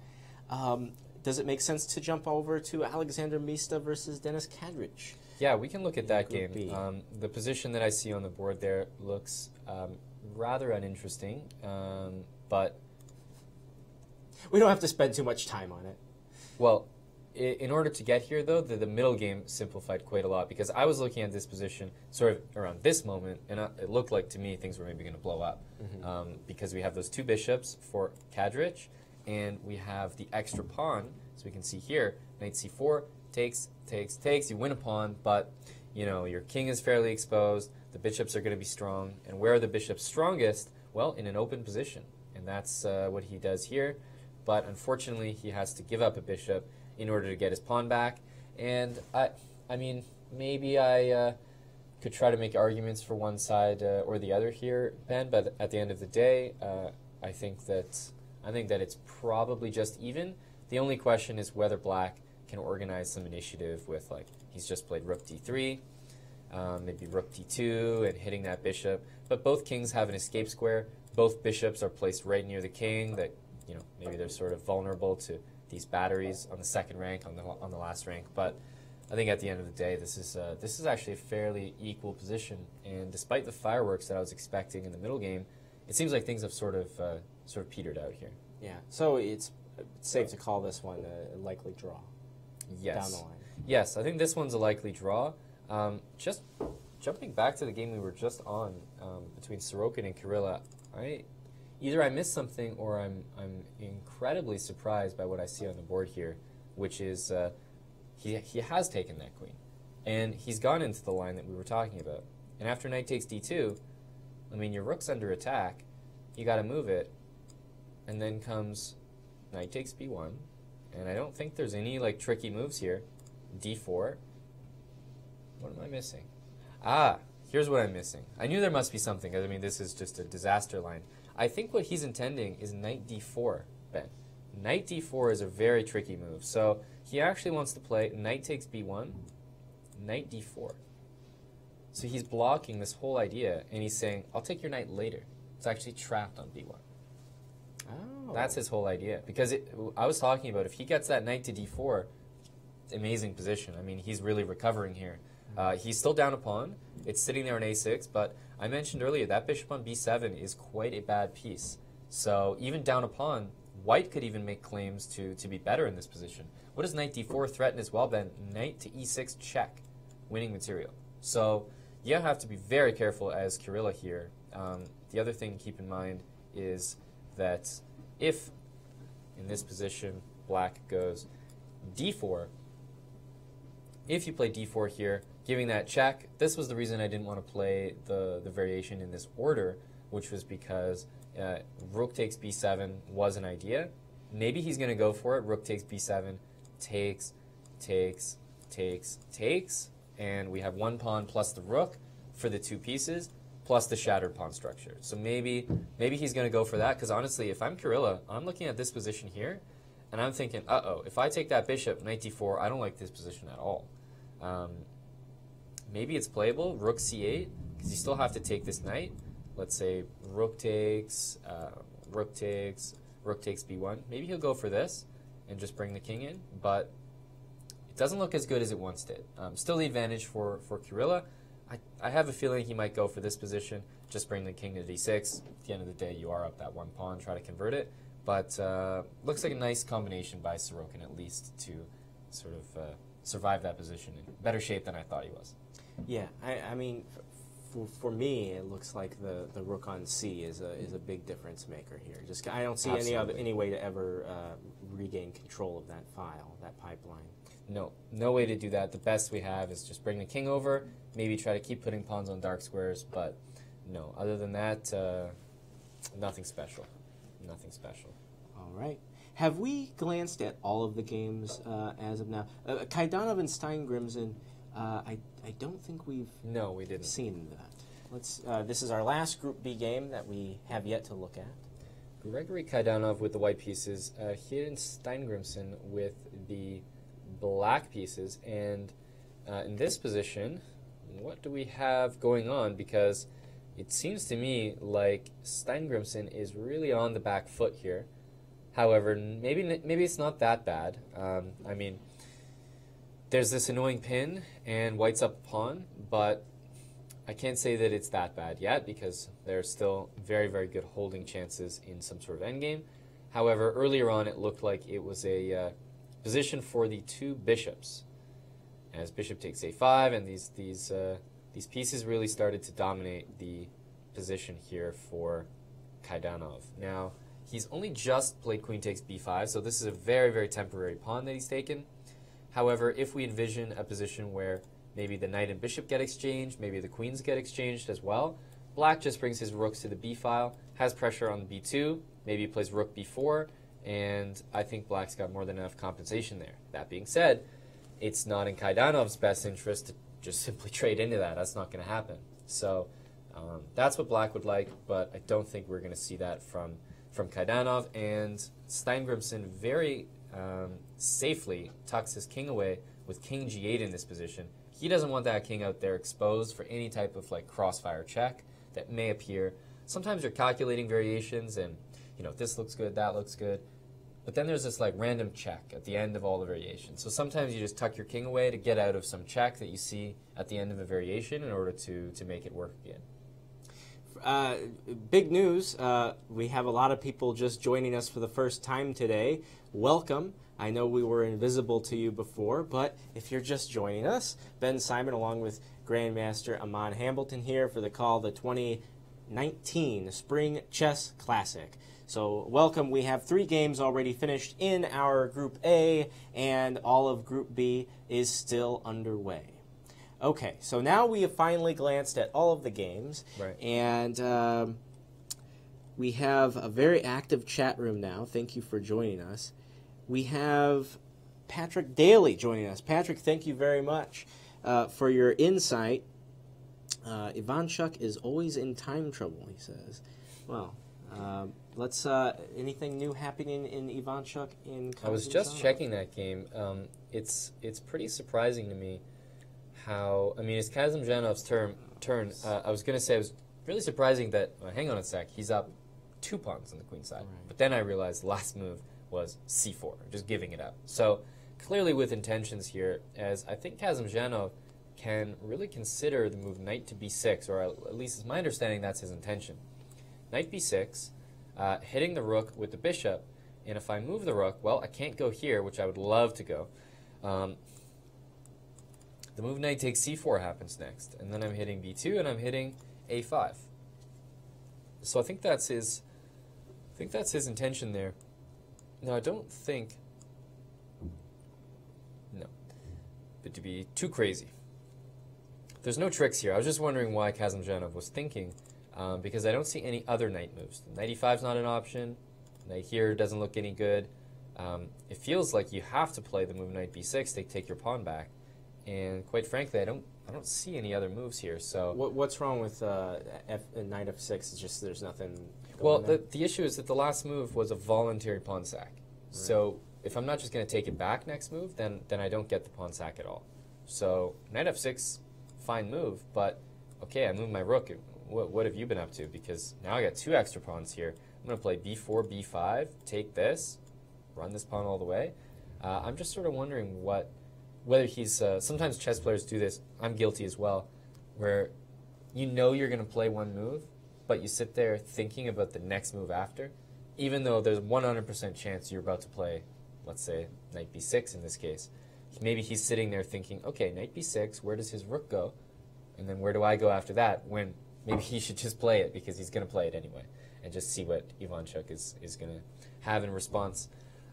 Does it make sense to jump over to Alexander Mista versus Denis Kadrich? Yeah, we can look at that Group game. B. The position that I see on the board there looks rather uninteresting, but we don't have to spend too much time on it. Well, in order to get here, though, the middle game simplified quite a lot, because I was looking at this position sort of around this moment, and it looked like to me things were maybe going to blow up, because we have those 2 bishops for Kadrich, and we have the extra pawn. So we can see here, knight c4, takes, takes. You win a pawn, but your king is fairly exposed. The bishops are going to be strong, and where are the bishops strongest? Well, in an open position, and that's what he does here. But unfortunately, he has to give up a bishop in order to get his pawn back. And I mean, maybe I could try to make arguments for one side or the other here, Ben. But at the end of the day, I think that it's probably just even. The only question is whether Black can organize some initiative with, like, he's just played rook d3, maybe rook d2, and hitting that bishop. But both kings have an escape square. Both bishops are placed right near the king. That maybe they're sort of vulnerable to these batteries on the second rank, on the last rank. But I think at the end of the day, this is actually a fairly equal position. And despite the fireworks that I was expecting in the middle game, it seems like things have sort of petered out here. Yeah. So it's safe to call this one a likely draw. Yes. Down the line. Yes, I think this one's a likely draw. Just jumping back to the game we were just on between Sorokin and Kirilla, either I missed something or I'm incredibly surprised by what I see on the board here, which is he has taken that queen, and he's gone into the line that we were talking about. And after knight takes d2, I mean, your rook's under attack, you got to move it, and then comes knight takes b1, and I don't think there's any tricky moves here. d4. What am I missing? Here's what I'm missing. I knew there must be something. I mean, this is just a disaster line. I think what he's intending is knight d4, Ben. Knight d4 is a very tricky move. So he actually wants to play knight takes b1, knight d4. So he's blocking this whole idea, and he's saying, I'll take your knight later. It's actually trapped on b1. Oh. That's his whole idea. Because I was talking about if he gets that knight to d4, amazing position. I mean, he's really recovering here. He's still down a pawn. It's sitting there on a6, but I mentioned earlier that bishop on b7 is quite a bad piece. So even down a pawn, white could even make claims to be better in this position. What does knight d4 threaten as well, Ben? Knight to e6 check, winning material. So you have to be very careful as Kirilla here. The other thing to keep in mind is that if, in this position, Black goes d4, if you play d4 here, giving that check, this was the reason I didn't want to play the variation in this order, which was because rook takes b7 was an idea. Maybe he's going to go for it. Rook takes b7, takes, and we have one pawn plus the rook for the 2 pieces, plus the shattered pawn structure. So maybe he's going to go for that, because honestly, if I'm Kirilla, I'm looking at this position here, and I'm thinking, uh-oh, if I take that bishop, knight d4, I don't like this position at all. Maybe it's playable, rook c8, because you still have to take this knight. Let's say rook takes b1. Maybe he'll go for this and just bring the king in, but it doesn't look as good as it once did. Still the advantage for Kirilla. I have a feeling he might go for this position, just bring the king to d6. At the end of the day, you are up that one pawn, try to convert it. But looks like a nice combination by Sorokin, at least, to sort of survive that position in better shape than I thought he was. Yeah, I mean, for me, it looks like the rook on c is a big difference maker here. Just I don't see any way to ever regain control of that file, that pipeline. No way to do that. The best we have is just bring the king over, maybe try to keep putting pawns on dark squares, but no. Other than that, nothing special. Nothing special. All right. Have we glanced at all of the games as of now? Kaidanov and Steingrimson, I don't think we didn't seen that. Let's. This is our last Group B game that we have yet to look at. Gregory Kaidanov with the white pieces, Hidden Steingrimson with the black pieces, and in this position, what do we have going on? Because it seems to me like Steingrimson is really on the back foot here. However, maybe it's not that bad. I mean, there's this annoying pin, and white's up a pawn, but I can't say that it's that bad yet because there's still very, very good holding chances in some sort of endgame. However, earlier on, it looked like it was a position for the two bishops. As bishop takes a5, and these pieces really started to dominate the position here for Kaidanov. Now, he's only just played queen takes b5, so this is a very, very temporary pawn that he's taken. However, if we envision a position where maybe the knight and bishop get exchanged, maybe the queens get exchanged as well, black just brings his rooks to the b file, has pressure on the b2, maybe he plays rook b4, and I think black's got more than enough compensation there. That being said, it's not in Kaidanov's best interest to just simply trade into that. That's not going to happen. So that's what black would like, but I don't think we're going to see that from Kaidanov. And Steingrimson very safely tucks his king away with king g8 in this position. He doesn't want that king out there exposed for any type of like crossfire check that may appear. Sometimes you're calculating variations and, you know, this looks good, that looks good. But then there's this like random check at the end of all the variations. So sometimes you just tuck your king away to get out of some check that you see at the end of a variation in order to make it work again. Big news. We have a lot of people just joining us for the first time today. Welcome. I know we were invisible to you before, but if you're just joining us, Ben Simon along with Grandmaster Aman Hambleton here for the call the 2019 Spring Chess Classic. So welcome. We have 3 games already finished in our Group A, and all of Group B is still underway. Okay, so now we have finally glanced at all of the games, right. And we have a very active chat room now. Thank you for joining us. We have Patrick Daly joining us. Patrick, thank you very much for your insight. Ivanchuk is always in time trouble, he says. Well, let's. Anything new happening in Ivanchuk in Kazakhstan? I was just checking that game. It's pretty surprising to me how. I mean, it's Kazimzhanov's turn. I was going to say it was really surprising that. Hang on a sec. He's up 2 pawns on the queen side, right. But then I realized the last move was c4, just giving it up. So clearly with intentions here, as I think Kazimzhanov can really consider the move knight to b6, or at least it's my understanding that's his intention. Knight b6, hitting the rook with the bishop, and if I move the rook, well, I can't go here, which I would love to go. The move knight takes c4 happens next, and then I'm hitting b2, and I'm hitting a5. So I think that's his intention there. No, I don't think. No, but to be too crazy. There's no tricks here. I was just wondering why Kazimzhanov was thinking, because I don't see any other knight moves. Knight e5 is not an option. Knight here doesn't look any good. It feels like you have to play the move knight b6 to take your pawn back, and quite frankly, I don't see any other moves here. So what's wrong with knight f6? It's just there's nothing. Well, the issue is that the last move was a voluntary pawn sack. Right. So if I'm not just going to take it back next move, then I don't get the pawn sack at all. So knight f6, fine move, but okay, I moved my rook. What have you been up to? Because now I got 2 extra pawns here. I'm going to play b4, b5, take this, run this pawn all the way. I'm just sort of wondering whether he's, sometimes chess players do this, I'm guilty as well, where you know you're going to play one move, but you sit there thinking about the next move after, even though there's 100% chance you're about to play, let's say, knight b6 in this case. Maybe he's sitting there thinking, okay, knight b6, where does his rook go? And then where do I go after that? When maybe he should just play it because he's going to play it anyway and just see what Ivanchuk is going to have in response.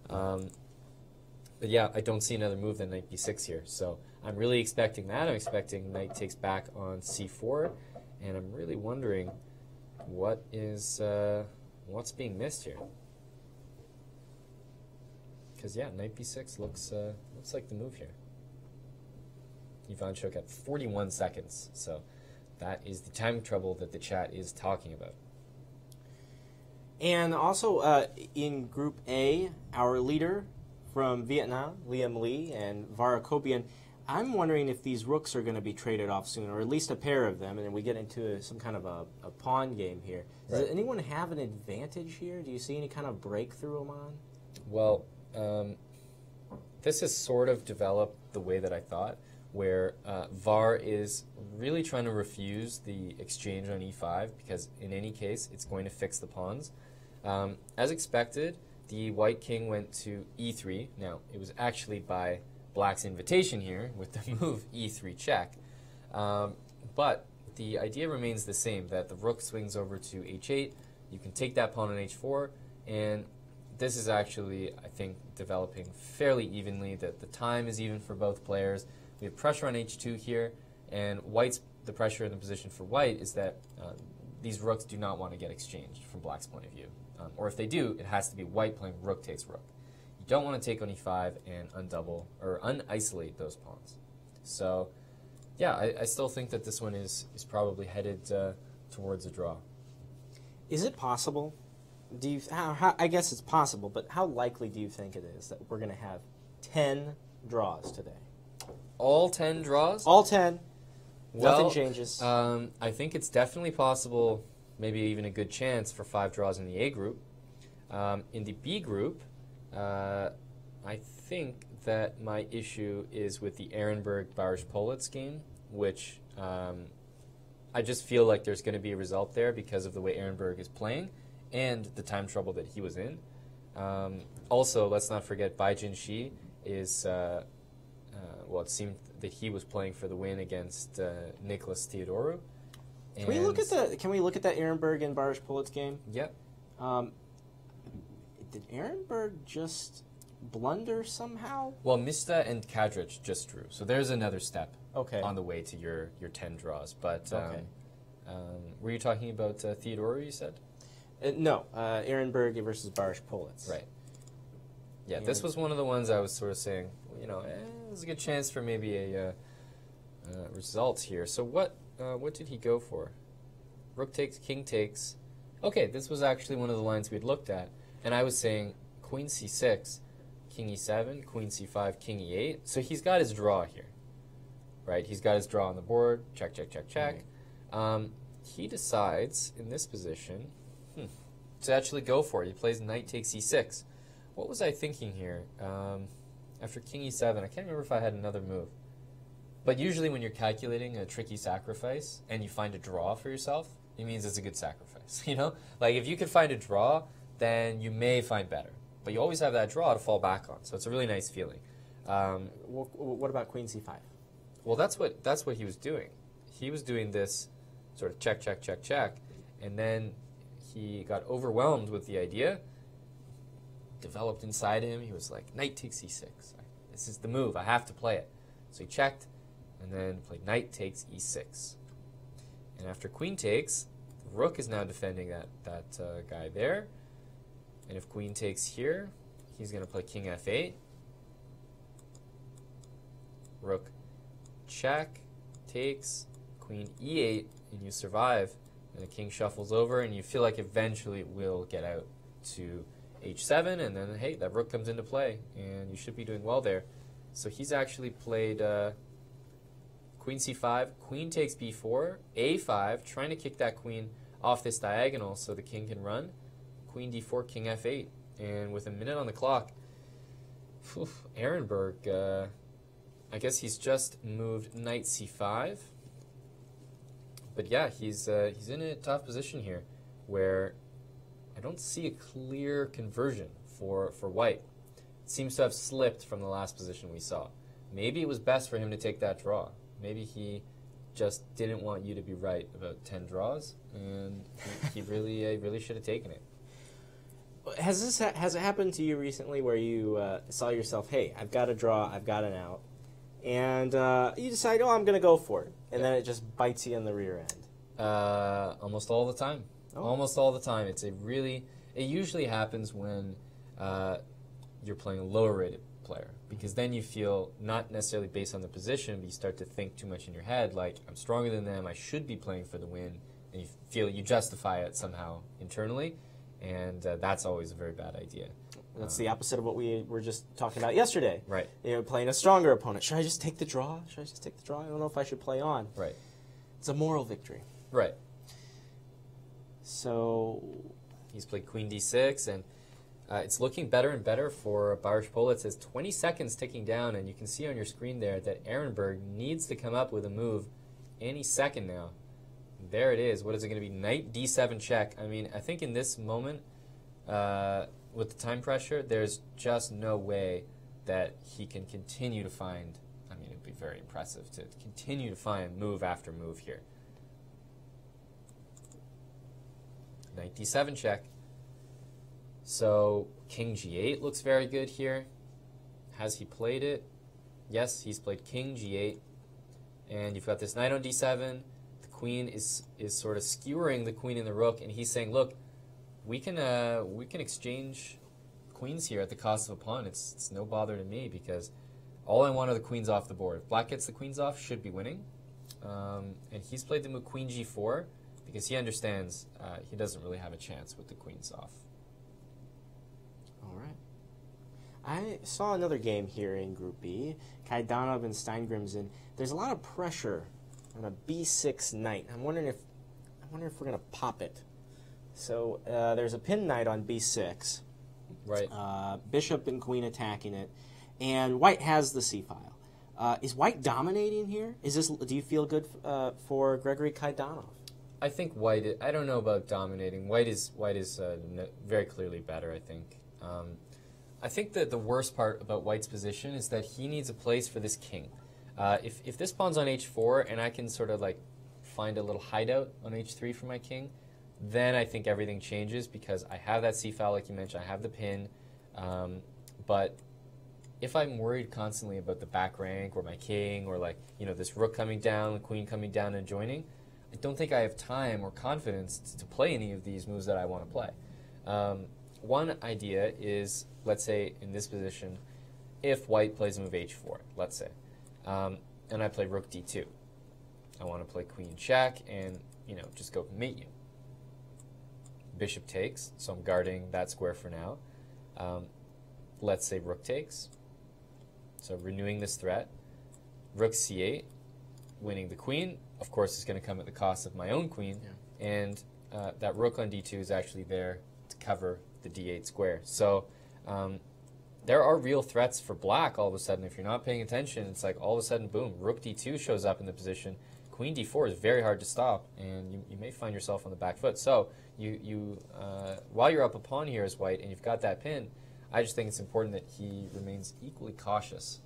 But yeah, I don't see another move than knight b6 here. So I'm really expecting that. I'm expecting knight takes back on c4, and I'm really wondering what's being missed here. Because yeah, knight b6 looks like the move here. Ivanchuk at 41 seconds, so that is the time trouble that the chat is talking about. And also in Group A, our leader from Vietnam, Liam Lee and Varakobian, I'm wondering if these rooks are going to be traded off soon, or at least a pair of them, and then we get into some kind of a pawn game here. Does anyone have an advantage here? Do you see any kind of breakthrough, Aman? Well, this has sort of developed the way that I thought, where Var is really trying to refuse the exchange on e5, because in any case, it's going to fix the pawns. As expected, the white king went to e3. Now, it was actually by black's invitation here with the move e3 check. But the idea remains the same, that the rook swings over to h8. You can take that pawn on h4, and this is actually, I think, developing fairly evenly. That the time is even for both players. We have pressure on h2 here, and the pressure in the position for white is that these rooks do not want to get exchanged from black's point of view. Or if they do, it has to be white playing rook takes rook. You don't want to take on e5 and undouble or unisolate those pawns. So, yeah, I still think that this one is probably headed towards a draw. Is it possible? I guess it's possible, but how likely do you think it is that we're going to have 10 draws today? All 10 draws? All 10. Well, nothing changes. I think it's definitely possible, maybe even a good chance, for 5 draws in the A group. In the B group, I think that my issue is with the Ehrenberg-Barish-Politz game, which I just feel like there's going to be a result there because of the way Ehrenberg is playing and the time trouble that he was in. Also, let's not forget Bai Jinshi is, well, it seemed that he was playing for the win against Nicholas Theodoru. Can we look at that Ehrenberg and Barish-Politz game? Yep. Did Ehrenberg just blunder somehow? Well, Mista and Kadrich just drew, so there's another step Okay. on the way to your 10 draws. But Okay. Were you talking about Theodoru, you said? No, Ehrenberg versus Barish-Politz. Right. Yeah, this was one of the ones I was sort of saying, there's a good chance for maybe a result here. So what did he go for? Rook takes, king takes. Okay, this was actually one of the lines we had looked at. And I was saying queen c6, king e7, queen c5, king e8. So he's got his draw here, right? He's got his draw on the board. Check, check, check, check. Right. He decides in this position to actually go for it. He plays knight takes e6. What was I thinking here? After king e7, I can't remember if I had another move. But usually when you're calculating a tricky sacrifice and you find a draw for yourself, it means it's a good sacrifice, Like if you can find a draw, then you may find better. But you always have that draw to fall back on, so it's a really nice feeling. What about queen c5? Well, that's what he was doing. He was doing this sort of check, check, check, check, and then he got overwhelmed with the idea, developed inside him. He was like, knight takes e6. This is the move. I have to play it. So he checked, and then played knight takes e6. And after queen takes, the rook is now defending that guy there. And if queen takes here, he's going to play king f8. Rook check, takes, queen e8, and you survive. And the king shuffles over, and you feel like eventually it will get out to h7, and then, hey, that rook comes into play, and you should be doing well there. So he's actually played queen c5, queen takes b4, a5, trying to kick that queen off this diagonal so the king can run. Queen d4, king f8. And with a minute on the clock, Ehrenberg, I guess he's just moved knight c5. But yeah, he's in a tough position here where I don't see a clear conversion for white. It seems to have slipped from the last position we saw. Maybe it was best for him to take that draw. Maybe he just didn't want you to be right about 10 draws, and he really should have taken it. Has it happened to you recently where you saw yourself, hey, I've got a draw, I've got an out, and you decide, oh, I'm going to go for it, and then it just bites you in the rear end? Almost all the time. Oh. Almost all the time. It usually happens when you're playing a lower rated player, because then you feel, not necessarily based on the position, but you start to think too much in your head, like, I'm stronger than them, I should be playing for the win, and you feel you justify it somehow internally, and that's always a very bad idea. That's the opposite of what we were just talking about yesterday. Right. Playing a stronger opponent. Should I just take the draw? Should I just take the draw? I don't know if I should play on. Right. It's a moral victory. Right. So he's played queen d6, and it's looking better and better for Barish-Politz. It's 20 seconds ticking down, and you can see on your screen there that Ehrenberg needs to come up with a move any second now. There it is. What is it going to be? Knight d7 check. I mean, I think in this moment, with the time pressure, there's just no way that he can continue to find, I mean, it'd be very impressive to continue to find move after move here. Knight d7 check. So king g8 looks very good here. Has he played it? Yes, he's played king g8. And you've got this knight on d7. The queen is sort of skewering the queen and the rook, and he's saying, look, we can exchange queens here at the cost of a pawn. It's no bother to me, because all I want are the queens off the board. If black gets the queens off, should be winning. And he's played the move queen g4 because he understands he doesn't really have a chance with the queens off. All right. I saw another game here in Group B, Kaidanov and Steingrimson. There's a lot of pressure on a b6 knight. I'm wondering if we're going to pop it. So there's a pin knight on b6. Right. Bishop and queen attacking it, and white has the c-file. Is white dominating here? Do you feel good for Gregory Kaidanov? I think white. I don't know about dominating. White is very clearly better, I think. I think that the worst part about white's position is that he needs a place for this king. If this pawn's on h4 and I can sort of like find a little hideout on h3 for my king, then I think everything changes, because I have that c-file like you mentioned. I have the pin. But if I'm worried constantly about the back rank or my king, or like, you know, this rook coming down, the queen coming down and joining, I don't think I have time or confidence to play any of these moves that I want to play. One idea is, let's say in this position, if white plays move h4, let's say, and I play rook d2, I want to play queen check and, you know, just go mate you. Bishop takes, so I'm guarding that square for now. Let's say rook takes, so renewing this threat. Rook c8, winning the queen, of course, is going to come at the cost of my own queen, yeah. And that rook on d2 is actually there to cover the d8 square. So there are real threats for black all of a sudden. If you're not paying attention, it's like all of a sudden, boom, rook d2 shows up in the position. Queen d4 is very hard to stop, and you may find yourself on the back foot. So while you're up a pawn here as white and you've got that pin, I just think it's important that he remains equally cautious,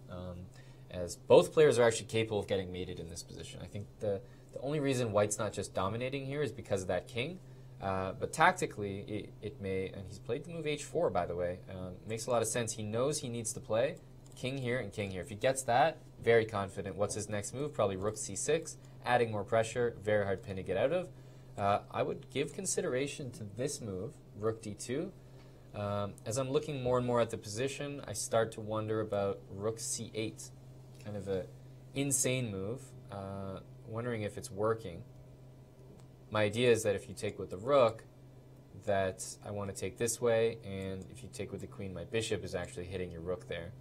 as both players are actually capable of getting mated in this position. I think the only reason white's not just dominating here is because of that king. But tactically, it may, and he's played the move h4, by the way. Makes a lot of sense. He knows he needs to play king here and king here. If he gets that, very confident. What's his next move? Probably rook c6, adding more pressure, very hard pin to get out of. I would give consideration to this move, rook d2. As I'm looking more and more at the position, I start to wonder about rook c8, kind of a insane move, wondering if it's working. My idea is that if you take with the rook, that I want to take this way, and if you take with the queen, my bishop is actually hitting your rook there.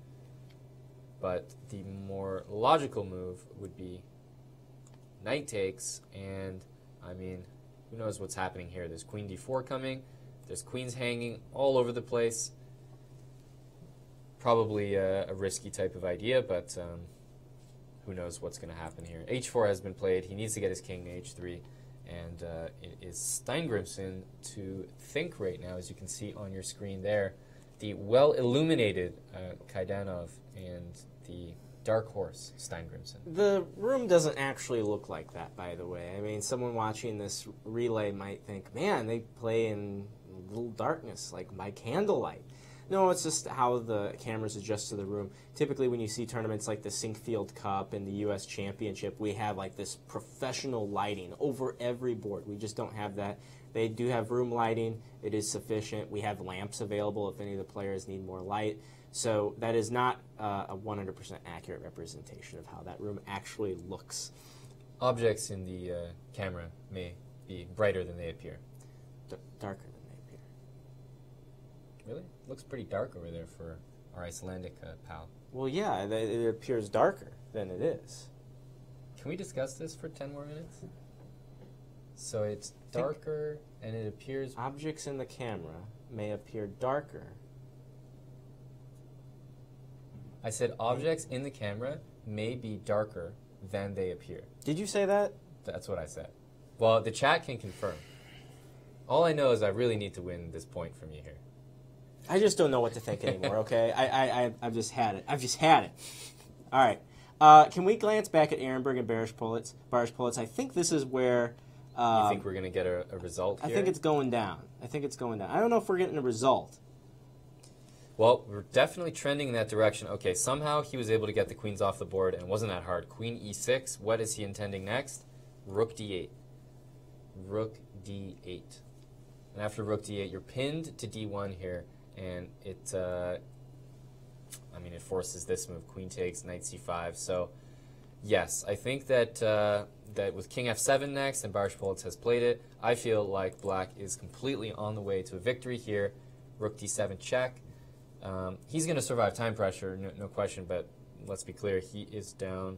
But the more logical move would be knight takes, and I mean, who knows what's happening here. There's queen d4 coming, there's queens hanging all over the place. Probably a risky type of idea, but who knows what's going to happen here. h4 has been played, he needs to get his king to h3. And it is Steingrimson to think right now, as you can see on your screen there, the well-illuminated Kaidanov and the dark horse Steingrimson. The room doesn't actually look like that, by the way. I mean, someone watching this relay might think, man, they play in little darkness, like by candlelight. No, it's just how the cameras adjust to the room. Typically, when you see tournaments like the Sinkfield Cup and the U.S. Championship, we have like this professional lighting over every board. We just don't have that. They do have room lighting. It is sufficient. We have lamps available if any of the players need more light. So that is not a 100% accurate representation of how that room actually looks. Objects in the camera may be brighter than they appear. Darker than they appear. Really? Looks pretty dark over there for our Icelandic pal. Well, yeah, it appears darker than it is. Can we discuss this for 10 more minutes? So it's darker and it appears... Objects in the camera may appear darker. I said objects in the camera may be darker than they appear. Did you say that? That's what I said. Well, the chat can confirm. All I know is I really need to win this point from you here. I just don't know what to think anymore, okay? I've just had it. I've just had it. All right. Can we glance back at Ehrenberg and Barish-Politz? I think this is where... you think we're going to get a result here? I think it's going down. I don't know if we're getting a result. Well, we're definitely trending in that direction. Okay, somehow he was able to get the queens off the board, and it wasn't that hard. Queen e6. What is he intending next? Rook d8. Rook d8. And after rook d8, you're pinned to d1 here, and it, it forces this move. Queen takes, knight c5. So, yes, I think that that with king f7 next, and Barish-Politz has played it, I feel like black is completely on the way to a victory here. Rook d7 check. He's going to survive time pressure, no question, but let's be clear, he is down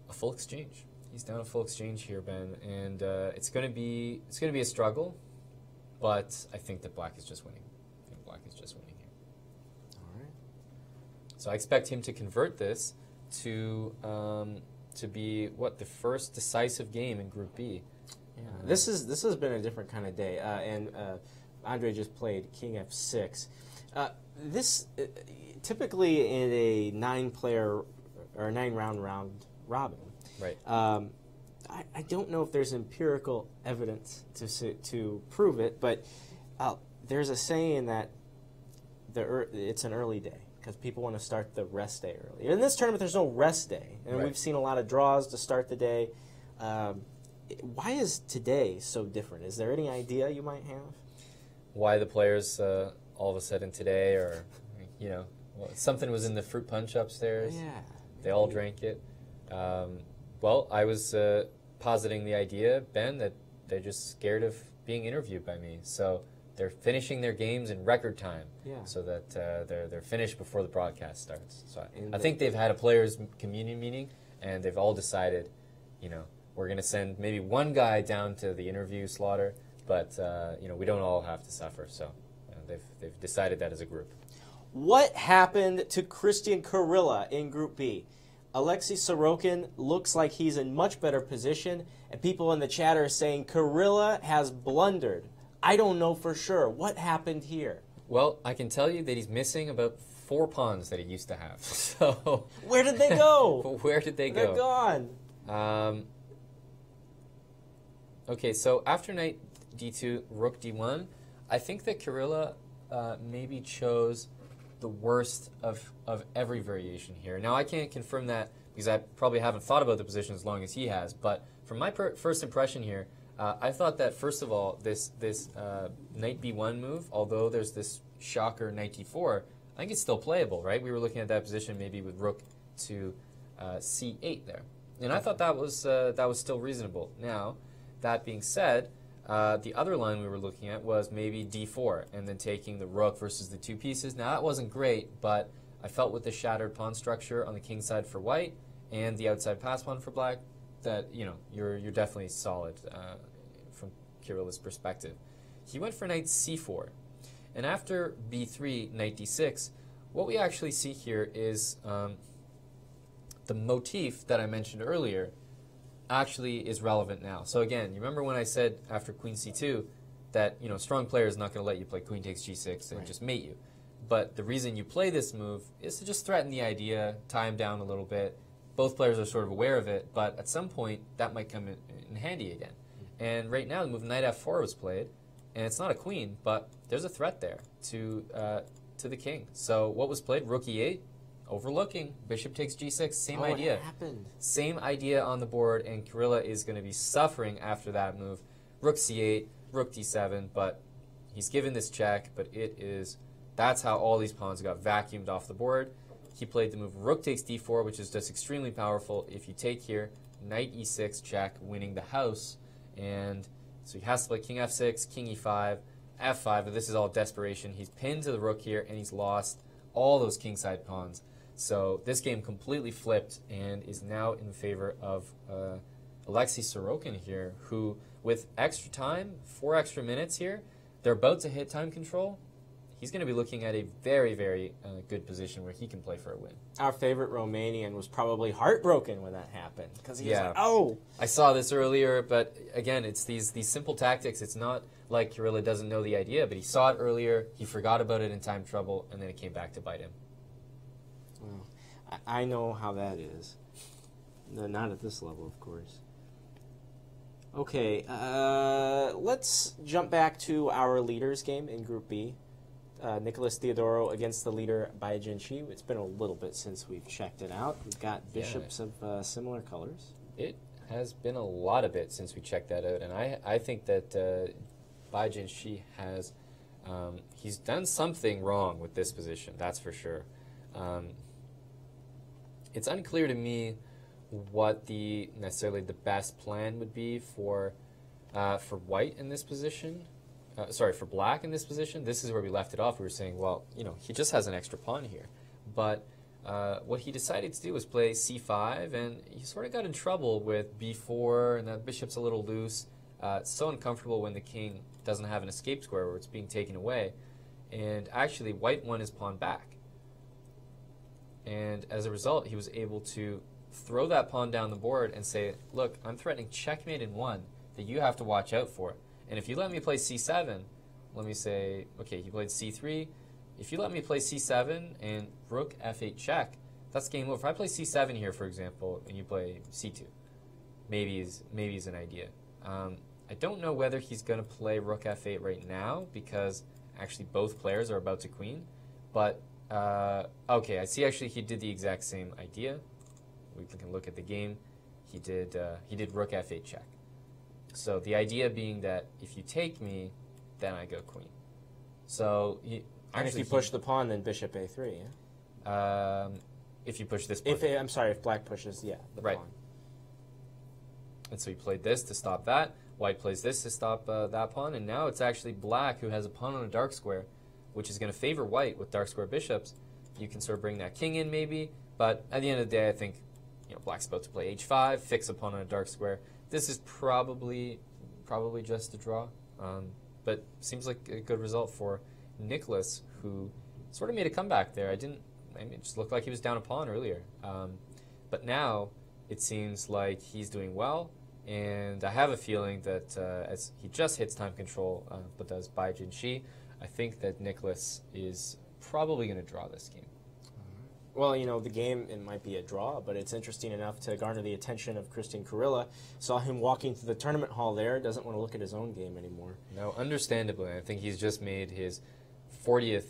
a full exchange. He's down a full exchange here, Ben, and it's going to be a struggle, but I think that black is just winning. I think black is just winning here. All right. So I expect him to convert this to be the first decisive game in Group B. Yeah. This has been a different kind of day, and Andre just played king f6. This typically in a 9-player or a 9-round round robin. Right. I don't know if there's empirical evidence to prove it, but there's a saying that it's an early day because people want to start the rest day early. In this tournament, there's no rest day, and right. We've seen a lot of draws to start the day. Why is today so different? Is there any idea you might have? Why the players all of a sudden today, or something was in the fruit punch upstairs. Yeah. They all drank it. Well, I was positing the idea, Ben, that they're just scared of being interviewed by me. So they're finishing their games in record time, so that they're finished before the broadcast starts. So I think they've had a players' communion meeting, and they've all decided, we're going to send maybe one guy down to the interview slaughter, but we don't all have to suffer. So they've decided that as a group. What happened to Christian Kirilla in Group B? Alexei Sorokin looks like he's in much better position, and people in the chat are saying Kirilla has blundered. I don't know for sure. What happened here? Well, I can tell you that he's missing about 4 pawns that he used to have. So where did they go? Where did they go? They're gone. Okay, so after knight d2, rook d1, I think that Kirilla maybe chose the worst of every variation here. Now, I can't confirm that because I probably haven't thought about the position as long as he has, but from my first impression here, I thought that, first of all, this knight b1 move, although there's this shocker knight d4, I think it's still playable, right? We were looking at that position maybe with rook to c8 there. And I thought that was still reasonable. Now, that being said, the other line we were looking at was maybe d4 and then taking the rook versus the 2 pieces. Now, that wasn't great, but I felt with the shattered pawn structure on the king side for white and the outside pass pawn for black that, you're definitely solid from Kirilla's perspective. He went for knight c4. And after b3, knight d6, what we actually see here is the motif that I mentioned earlier actually is relevant now. So again, you remember when I said after queen c2 that a strong player is not going to let you play queen takes g6 and just mate you. But the reason you play this move is to just threaten the idea, tie him down a little bit. Both players are sort of aware of it, but at some point that might come in handy again. And right now the move knight f4 was played, and it's not a queen, but there's a threat there to the king. So what was played? Rook e8. Overlooking, bishop takes g6, same idea. What happened? Same idea on the board, and Kirilla is going to be suffering after that move. Rook c8, rook d7, but he's given this check, but that's how all these pawns got vacuumed off the board. He played the move rook takes d4, which is just extremely powerful. If you take here, knight e6 check, winning the house, and so he has to play king f6, king e5, f5, but this is all desperation. He's pinned to the rook here, and he's lost all those kingside pawns. So this game completely flipped and is now in favor of Alexei Sorokin here, who, with extra time, 4 extra minutes here, they're about to hit time control. He's going to be looking at a very, very good position where he can play for a win. Our favorite Romanian was probably heartbroken when that happened because he was like, oh. I saw this earlier, but again, it's these simple tactics. It's not like Kirilla doesn't know the idea, but he saw it earlier, he forgot about it in time trouble, and then it came back to bite him. Well, I know how that is. No, not at this level, of course. Okay, let's jump back to our leaders game in Group B. Nicholas Theodoro against the leader Bai Jinshi. It's been a little bit since we've checked it out. We've got bishops of similar colors. It has been a lot of it since we checked that out, and I think that Bai Jinshi has he's done something wrong with this position. That's for sure. It's unclear to me what necessarily the best plan would be for white in this position. For black in this position. This is where we left it off. We were saying, well, he just has an extra pawn here. But what he decided to do was play c5, and he sort of got in trouble with b4, and that bishop's a little loose. It's so uncomfortable when the king doesn't have an escape square where it's being taken away. And actually, white won his pawn back. And as a result, he was able to throw that pawn down the board and say, look, I'm threatening checkmate in one that you have to watch out for. And if you let me play c7, let me say, okay, he played c3. If you let me play c7 and rook f8 check, that's game over. If I play c7 here, for example, and you play c2, maybe is an idea. I don't know whether he's going to play rook f8 right now because actually both players are about to queen. But, okay, I see actually he did the exact same idea. We can look at the game. He did rook f8 check. So the idea being that if you take me, then I go queen. So and if you push the pawn, then bishop a3. Yeah? If you push this pawn. If black pushes, the right. pawn. And so he played this to stop that. White plays this to stop that pawn. And now it's actually black who has a pawn on a dark square, which is going to favor white with dark square bishops. You can sort of bring that king in maybe. But at the end of the day, I think black's about to play h5, fix a pawn on a dark square. This is probably just a draw, but seems like a good result for Nicholas, who sort of made a comeback there. It just looked like he was down a pawn earlier, but now it seems like he's doing well, and I have a feeling that as he just hits time control, but does Bai Jinshi, I think that Nicholas is probably going to draw this game. Well, the game, it might be a draw, but it's interesting enough to garner the attention of Christian Kirilla. Saw him walking through the tournament hall there, doesn't want to look at his own game anymore. No, understandably. I think he's just made his 40th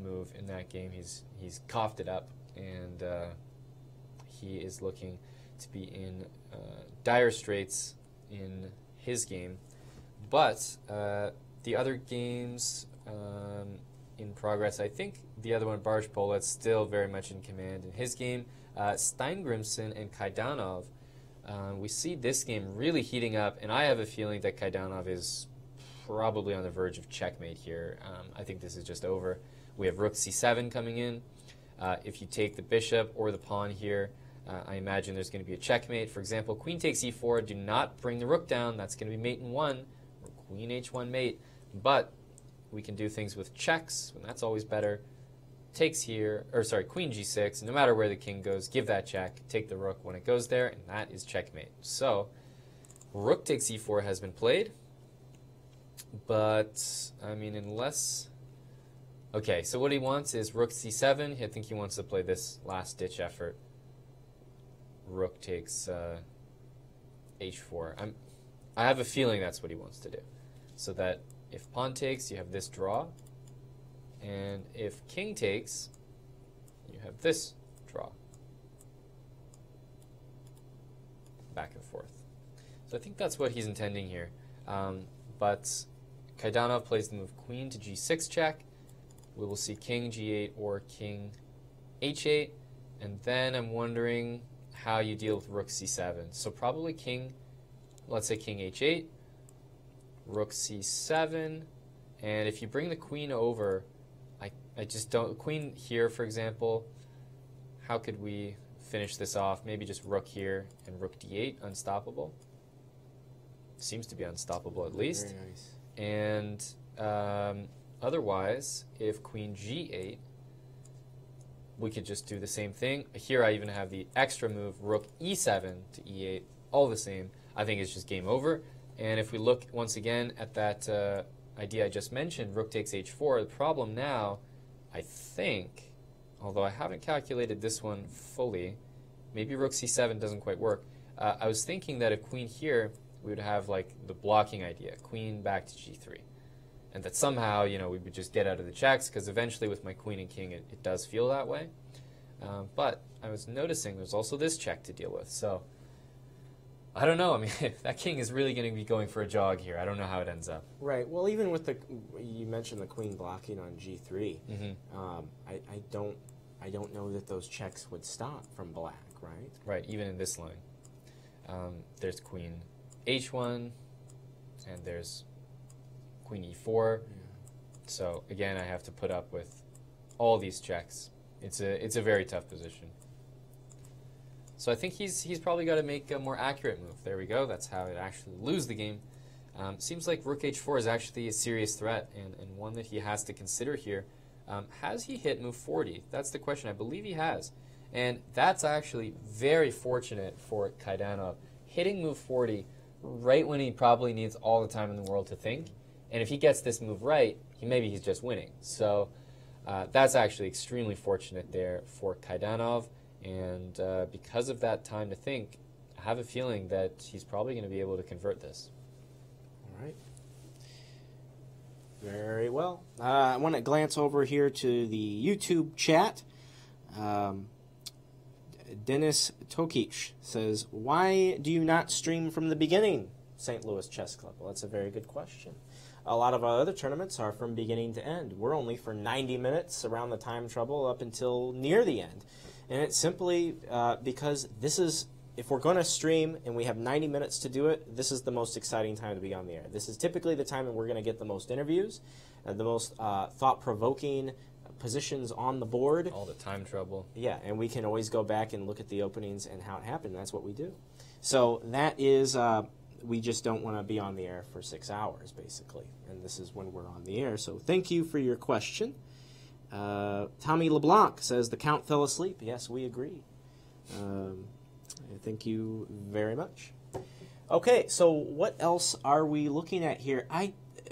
move in that game. He's coughed it up, and he is looking to be in dire straits in his game. But the other games in progress, I think the other one, Barge Polet's still very much in command in his game. Steingrimson and Kaidanov, we see this game really heating up, and I have a feeling that Kaidanov is probably on the verge of checkmate here. I think this is just over. We have rook c7 coming in. If you take the bishop or the pawn here, I imagine there's going to be a checkmate. For example, queen takes e4. Do not bring the rook down. That's going to be mate in one, or queen h1 mate. But we can do things with checks, and that's always better. Takes here, queen g6, and no matter where the king goes, give that check, take the rook when it goes there, and that is checkmate. So, rook takes e4 has been played, but, unless... Okay, so what he wants is rook c7. I think he wants to play this last-ditch effort. Rook takes h4. I have a feeling that's what he wants to do, so that if pawn takes, you have this draw. And if king takes, you have this draw. Back and forth. So I think that's what he's intending here. But Kaidanov plays the move queen to g6 check. We will see king g8 or king h8. And then I'm wondering how you deal with rook c7. So probably king, let's say king h8. Rook c7, and if you bring the queen over, I just don't... Queen here, for example, how could we finish this off? Maybe just rook here and rook d8, unstoppable. Seems to be unstoppable at least. Very nice. And otherwise, if queen g8, we could just do the same thing. Here I even have the extra move, rook e7 to e8, all the same. I think it's just game over. And if we look once again at that idea I just mentioned, rook takes h4, the problem now, I think, although I haven't calculated this one fully, maybe rook c7 doesn't quite work. I was thinking that a queen here, we would have like the blocking idea, queen back to g3. And that somehow, we would just get out of the checks, because eventually with my queen and king, it does feel that way. But I was noticing there's also this check to deal with. So I don't know. I mean, that king is really going to be going for a jog here. I don't know how it ends up. Right. Well, even with you mentioned the queen blocking on g3. I don't know that those checks would stop from black, right? Right. Even in this line, there's queen h1, and there's queen e4. Yeah. So again, I have to put up with all these checks. It's a very tough position. So I think he's probably got to make a more accurate move. There we go. That's how it actually lose the game. Seems like rook h4 is actually a serious threat, and one that he has to consider here. Has he hit move 40? That's the question. I believe he has. And that's actually very fortunate for Kaidanov, hitting move 40 right when he probably needs all the time in the world to think. And if he gets this move right, maybe he's just winning. So that's actually extremely fortunate there for Kaidanov. And because of that time to think, I have a feeling that he's probably going to be able to convert this. All right. Very well. I want to glance over here to the YouTube chat. Dennis Tokic says, why do you not stream from the beginning, St. Louis Chess Club? Well, that's a very good question. A lot of our other tournaments are from beginning to end. We're only for 90 minutes around the time trouble up until near the end. And it's simply because this is, if we're going to stream and we have 90 minutes to do it, this is the most exciting time to be on the air. This is typically the time that we're going to get the most interviews, the most thought-provoking positions on the board. All the time trouble. Yeah, and we can always go back and look at the openings and how it happened. That's what we do. So that is, we just don't want to be on the air for 6 hours, basically. And this is when we're on the air. So thank you for your question. Tommy LeBlanc says, the Count fell asleep. Yes, we agree. Thank you very much. Okay, so what else are we looking at here?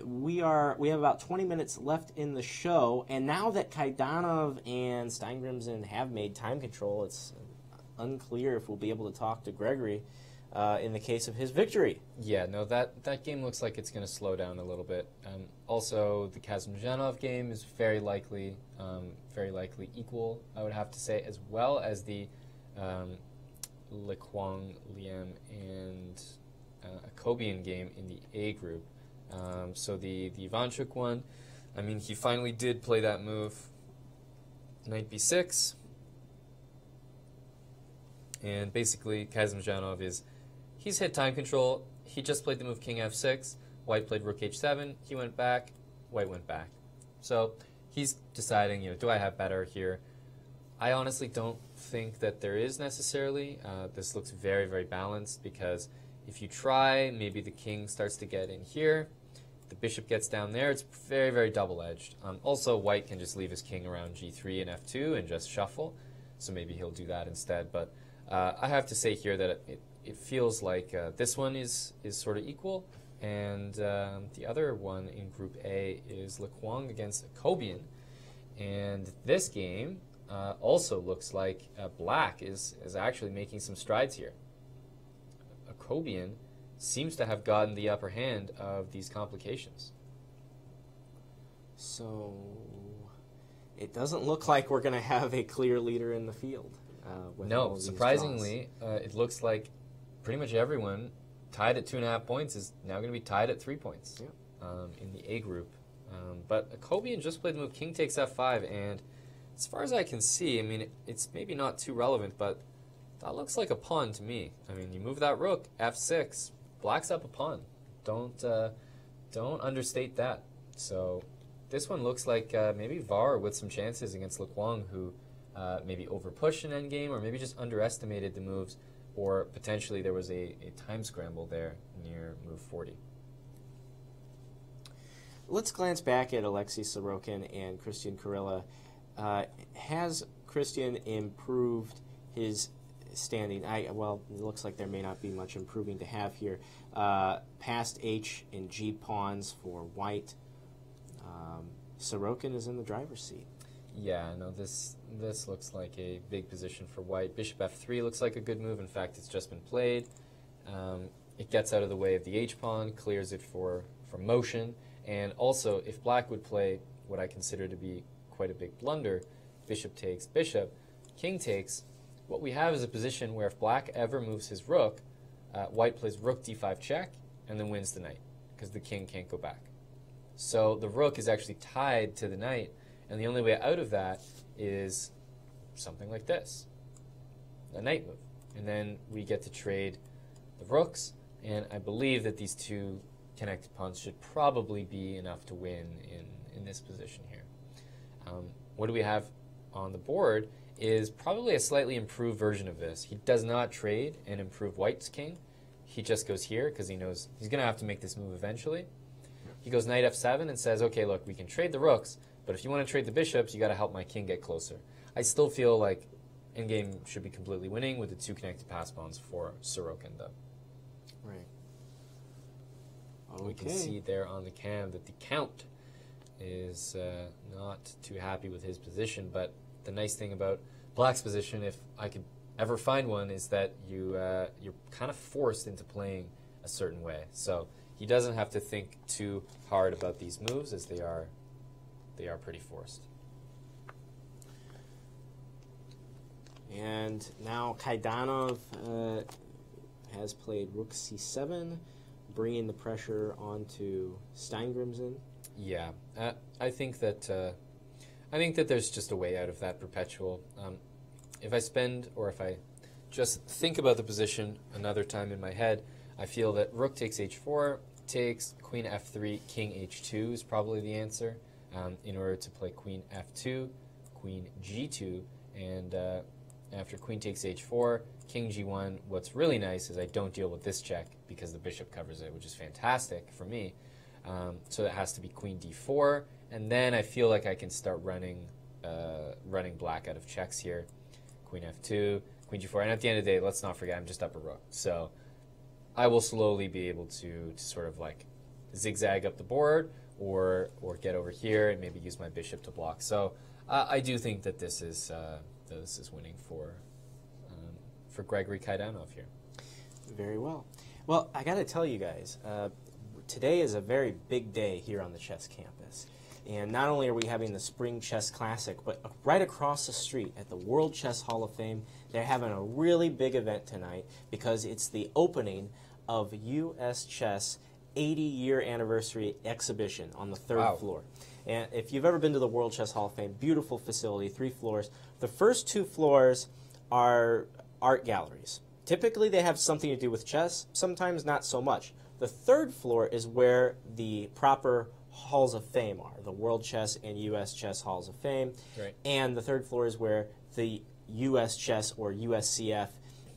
We have about 20 minutes left in the show, and now that Kaidanov and Steingrimson have made time control, it's unclear if we'll be able to talk to Gregory in the case of his victory. Yeah, no, that game looks like it's going to slow down a little bit. Also, the Kazimjanov game is very likely equal, I would have to say, as well as the Lequang, Liam, and Akobian game in the A group. So the Ivanchuk one, I mean, he finally did play that move, knight b6. And basically, Kazimjanov he's hit time control. He just played the move king f6. White played rook h7. He went back. White went back. So he's deciding, do I have better here? I honestly don't think that there is necessarily. This looks very, very balanced, because if you try, maybe the king starts to get in here. The bishop gets down there. It's very, very double-edged. Also, white can just leave his king around g3 and f2 and just shuffle. So maybe he'll do that instead. But I have to say here that it feels like this one is sort of equal. And the other one in Group A is Lequang against Akobian. And this game also looks like black is actually making some strides here. Akobian seems to have gotten the upper hand of these complications. So it doesn't look like we're going to have a clear leader in the field. No, surprisingly, it looks like pretty much everyone tied at 2.5 points is now going to be tied at 3 points in the A group. But Akobian just played the move king takes f5, and as far as I can see, I mean, it's maybe not too relevant, but that looks like a pawn to me. I mean, you move that rook, f6, black's up a pawn. Don't understate that. So this one looks like maybe Var with some chances against Lequang, who maybe overpushed an endgame, or maybe just underestimated the moves, or potentially there was a time scramble there near move 40. Let's glance back at Alexei Sorokin and Christian Kurilla. Has Christian improved his standing. Well, it looks like there may not be much improving to have here. Past H and G pawns for white. Sorokin is in the driver's seat. Yeah, no, this looks like a big position for white. Bishop f3 looks like a good move. In fact, it's just been played. It gets out of the way of the h-pawn, clears it for motion, and also, if black would play what I consider to be quite a big blunder, bishop takes bishop, king takes, what we have is a position where if black ever moves his rook, white plays rook d5 check, and then wins the knight, because the king can't go back. So the rook is actually tied to the knight, and the only way out of that is something like this, a knight move. And then we get to trade the rooks, and I believe that these two connected pawns should probably be enough to win in this position here. What do we have on the board is probably a slightly improved version of this. He does not trade and improve white's king. He just goes here because he knows he's going to have to make this move eventually. He goes knight f7 and says, okay, look, we can trade the rooks, but if you want to trade the bishops, you got to help my king get closer. I still feel like endgame should be completely winning with the two connected pass pawns for Sorokin, though. Right. Okay. We can see there on the cam that the count is not too happy with his position, but the nice thing about black's position, if I could ever find one, is that you're kind of forced into playing a certain way. So he doesn't have to think too hard about these moves, as they are pretty forced. And now Kaidanov has played rook c7, bringing the pressure onto Steingrimson. Yeah, I think that there's just a way out of that perpetual. If I spend, or if I just think about the position another time in my head, I feel that rook takes h4, takes queen f3, king h2 is probably the answer, in order to play queen f2, queen g2, and after queen takes h4, king g1, what's really nice is I don't deal with this check because the bishop covers it, which is fantastic for me. So it has to be queen d4, and then I feel like I can start running black out of checks here. Queen f2, queen g4, and at the end of the day, let's not forget I'm just up a rook. So I will slowly be able to sort of like zigzag up the board or get over here and maybe use my bishop to block. So I do think that this is winning for Gregory Kaidanov here. Very well. Well, I got to tell you guys, today is a very big day here on the chess campus. And not only are we having the Spring Chess Classic, but right across the street at the World Chess Hall of Fame, they're having a really big event tonight because it's the opening of U.S. Chess 80-year anniversary exhibition on the third floor. And if you've ever been to the World Chess Hall of Fame, beautiful facility, 3 floors. The first 2 floors are art galleries. Typically they have something to do with chess, sometimes not so much. The 3rd floor is where the proper halls of fame are, the World Chess and U.S. Chess Halls of Fame. Right. And the 3rd floor is where the U.S. Chess or USCF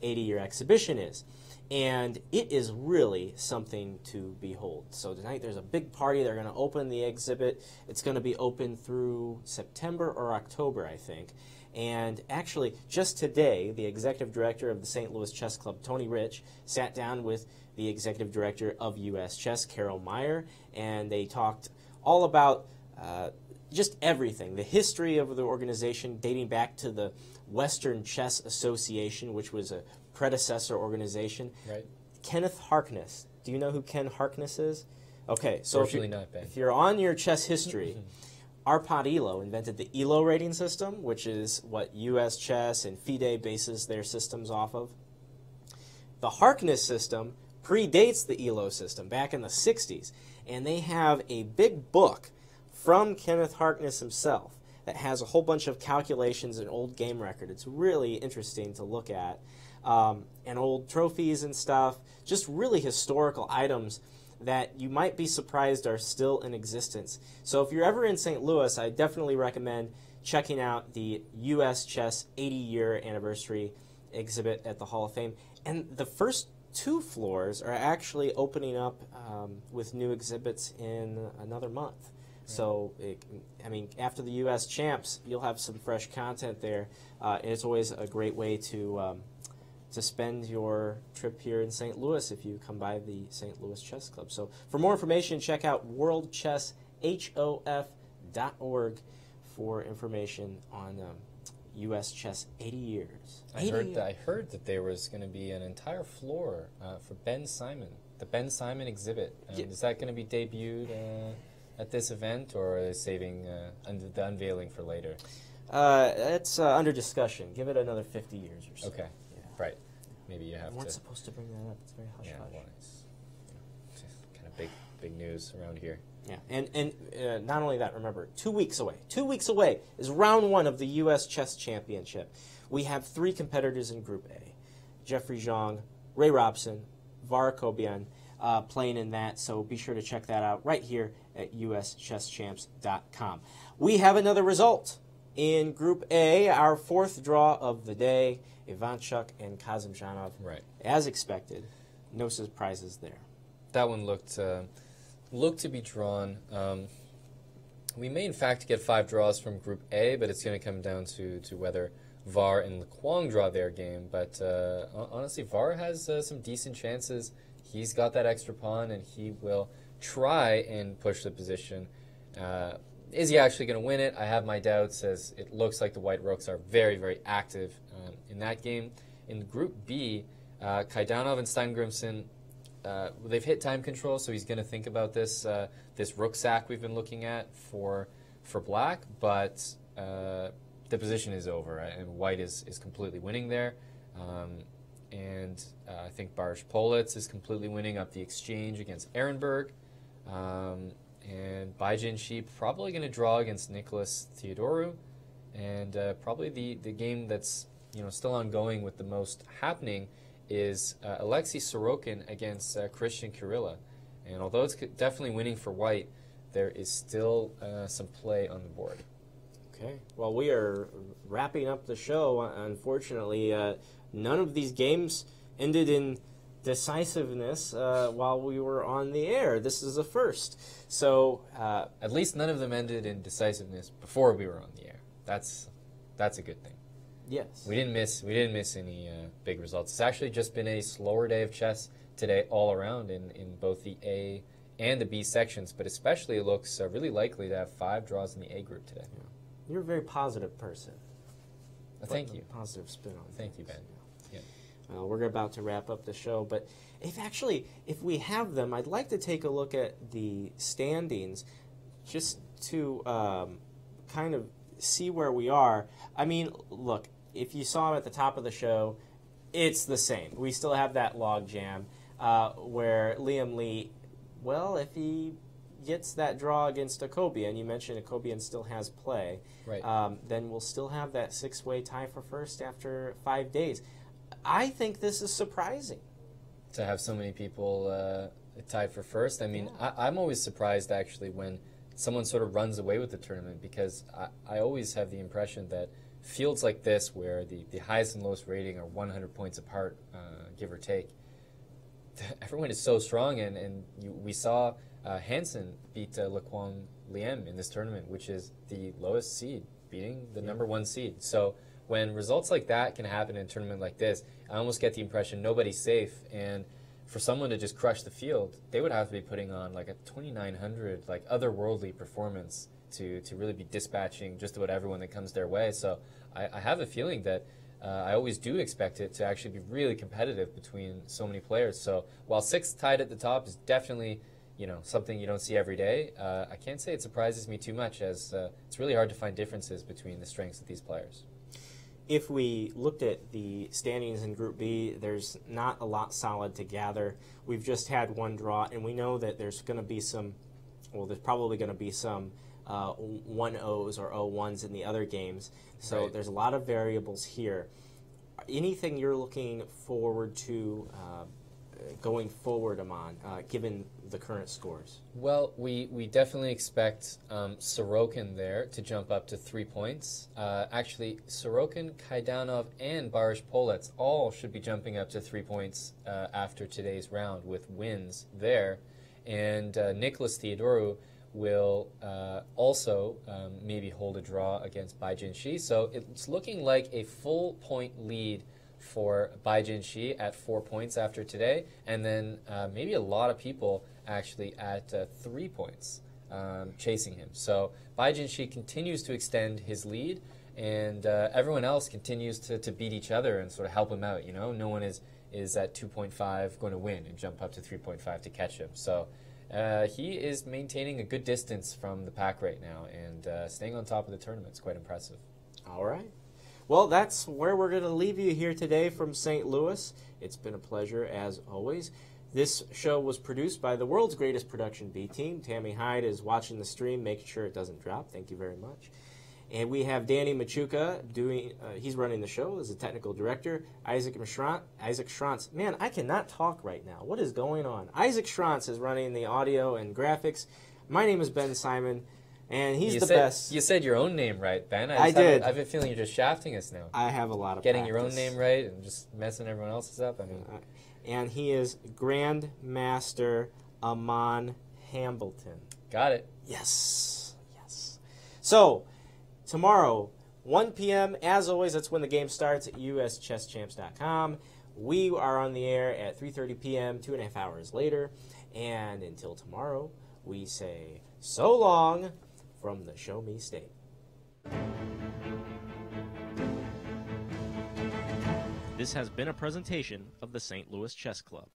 80-year exhibition is. And it is really something to behold. So tonight there's a big party. They're going to open the exhibit. It's going to be open through September or October, I think. And actually, just today, the executive director of the St. Louis Chess Club, Tony Rich, sat down with the executive director of U.S. Chess, Carol Meyer, and they talked all about just everything, the history of the organization dating back to the Western Chess Association, which was a predecessor organization. Right. Kenneth Harkness. Do you know who Ken Harkness is? Okay, so if you're on your chess history, Arpad Elo invented the Elo rating system, which is what U.S. Chess and FIDE bases their systems off of. The Harkness system predates the Elo system back in the 60s, and they have a big book from Kenneth Harkness himself that has a whole bunch of calculations and old game record. It's really interesting to look at, and old trophies and stuff, just really historical items that you might be surprised are still in existence. So if you're ever in St. Louis, I definitely recommend checking out the U.S. Chess 80-year anniversary exhibit at the Hall of Fame. And the first 2 floors are actually opening up with new exhibits in another month. Right. So, after the U.S. champs, you'll have some fresh content there. And it's always a great way to to spend your trip here in St. Louis if you come by the St. Louis Chess Club. So for more information, check out worldchesshof.org for information on U.S. chess 80 years. I heard that there was going to be an entire floor for Ben Simon, the Ben Simon exhibit. Is that going to be debuted at this event, or are they saving the unveiling for later? It's under discussion. Give it another 50 years or so. Okay, right. Maybe you have We weren't to. supposed to bring that up. It's very hush-hush. Well, it's kind of big news around here. Yeah, and not only that, remember, 2 weeks away. 2 weeks away is round 1 of the U.S. Chess Championship. We have 3 competitors in Group A. Jeffrey Zhang, Ray Robson, Var Kobian playing in that, so be sure to check that out right here at uschesschamps.com. We have another result in Group A, our 4th draw of the day, Ivanchuk and Kazimzhanov. Right. As expected, no surprises there. That one looked to be drawn. We may, in fact, get 5 draws from Group A, but it's going to come down to whether Var and Lequang draw their game. But honestly, Var has some decent chances. He's got that extra pawn, and he will try and push the position. Is he actually going to win it? I have my doubts, as it looks like the white rooks are very, very active in that game. In Group B, Kaidanov and Steingrimson, they've hit time control, so he's going to think about this this rook sack we've been looking at for black, but the position is over, and white is completely winning there. And I think Boris Politz is completely winning up the exchange against Ehrenberg. And Baijin Shi probably going to draw against Nicholas Theodoru. And probably the game that's still ongoing with the most happening is Alexei Sorokin against Christian Kirilla. And although it's definitely winning for white, there is still some play on the board. Okay. Well, we are wrapping up the show. Unfortunately, none of these games ended in decisiveness while we were on the air. This is a first. So at least none of them ended in decisiveness before we were on the air. That's a good thing. Yes. We didn't miss any big results. It's actually just been a slower day of chess today all around in both the A and the B sections, but especially it looks really likely to have 5 draws in the A group today. Yeah. You're a very positive person. Thank you. Positive spin on things. Thank you, Ben. Yeah. We're about to wrap up the show, but if we have them, I'd like to take a look at the standings just to kind of see where we are. I mean, look, if you saw them at the top of the show, it's the same. We still have that log jam where Liam Lee, well, if he gets that draw against Akobian, you mentioned Akobian still has play, right. Then we'll still have that 6-way tie for first after 5 days. I think this is surprising. To have so many people tied for first. I mean, yeah. I'm always surprised, actually, when someone sort of runs away with the tournament, because I always have the impression that fields like this, where the highest and lowest rating are 100 points apart, give or take, everyone is so strong, and we saw Hansen beat Lequang Liem in this tournament, which is the lowest seed, beating the number 1 seed. So when results like that can happen in a tournament like this, I almost get the impression nobody's safe, and for someone to just crush the field, they would have to be putting on like a 2,900, like otherworldly performance to really be dispatching just about everyone that comes their way. So I have a feeling that I always do expect it to actually be really competitive between so many players. So while 6 tied at the top is definitely something you don't see every day, I can't say it surprises me too much, as it's really hard to find differences between the strengths of these players. If we looked at the standings in Group B, there's not a lot solid to gather. We've just had 1 draw, and we know that there's going to be there's probably going to be some 1-0s or 0-1s in the other games. So right. There's a lot of variables here. Anything you're looking forward to going forward, Aman, given the current scores? Well, we definitely expect Sorokin there to jump up to 3 points. Actually, Sorokin, Kaidanov, and Boris Politz all should be jumping up to 3 points after today's round with wins there. And Nicholas Theodoru will also maybe hold a draw against Baijin Shi. So it's looking like a full point lead for Bai Jinshi at 4 points after today, and then maybe a lot of people actually at 3 points chasing him. So Bai Jinshi continues to extend his lead, and everyone else continues to beat each other and sort of help him out. No one is at 2.5 going to win and jump up to 3.5 to catch him. So he is maintaining a good distance from the pack right now, and staying on top of the tournament is quite impressive. All right. Well, that's where we're going to leave you here today from St. Louis. It's been a pleasure, as always. This show was produced by the world's greatest production B team. Tammy Hyde is watching the stream, making sure it doesn't drop. Thank you very much. And we have Danny Machuca he's running the show as a technical director. Isaac Schrantz. Man, I cannot talk right now. What is going on? Isaac Schrantz is running the audio and graphics. My name is Ben Simon, and he's the best. You said your own name right, Ben. I did. I have a feeling you're just shafting us now. I have a lot of Getting practice. your own name right and just messing everyone else's up. I mean, and he is Grandmaster Aman Hambleton. got it. Yes. So, tomorrow, 1 p.m., as always, that's when the game starts at uschesschamps.com. We are on the air at 3:30 p.m., 2.5 hours later. And until tomorrow, we say so long from the Show Me State. This has been a presentation of the St. Louis Chess Club.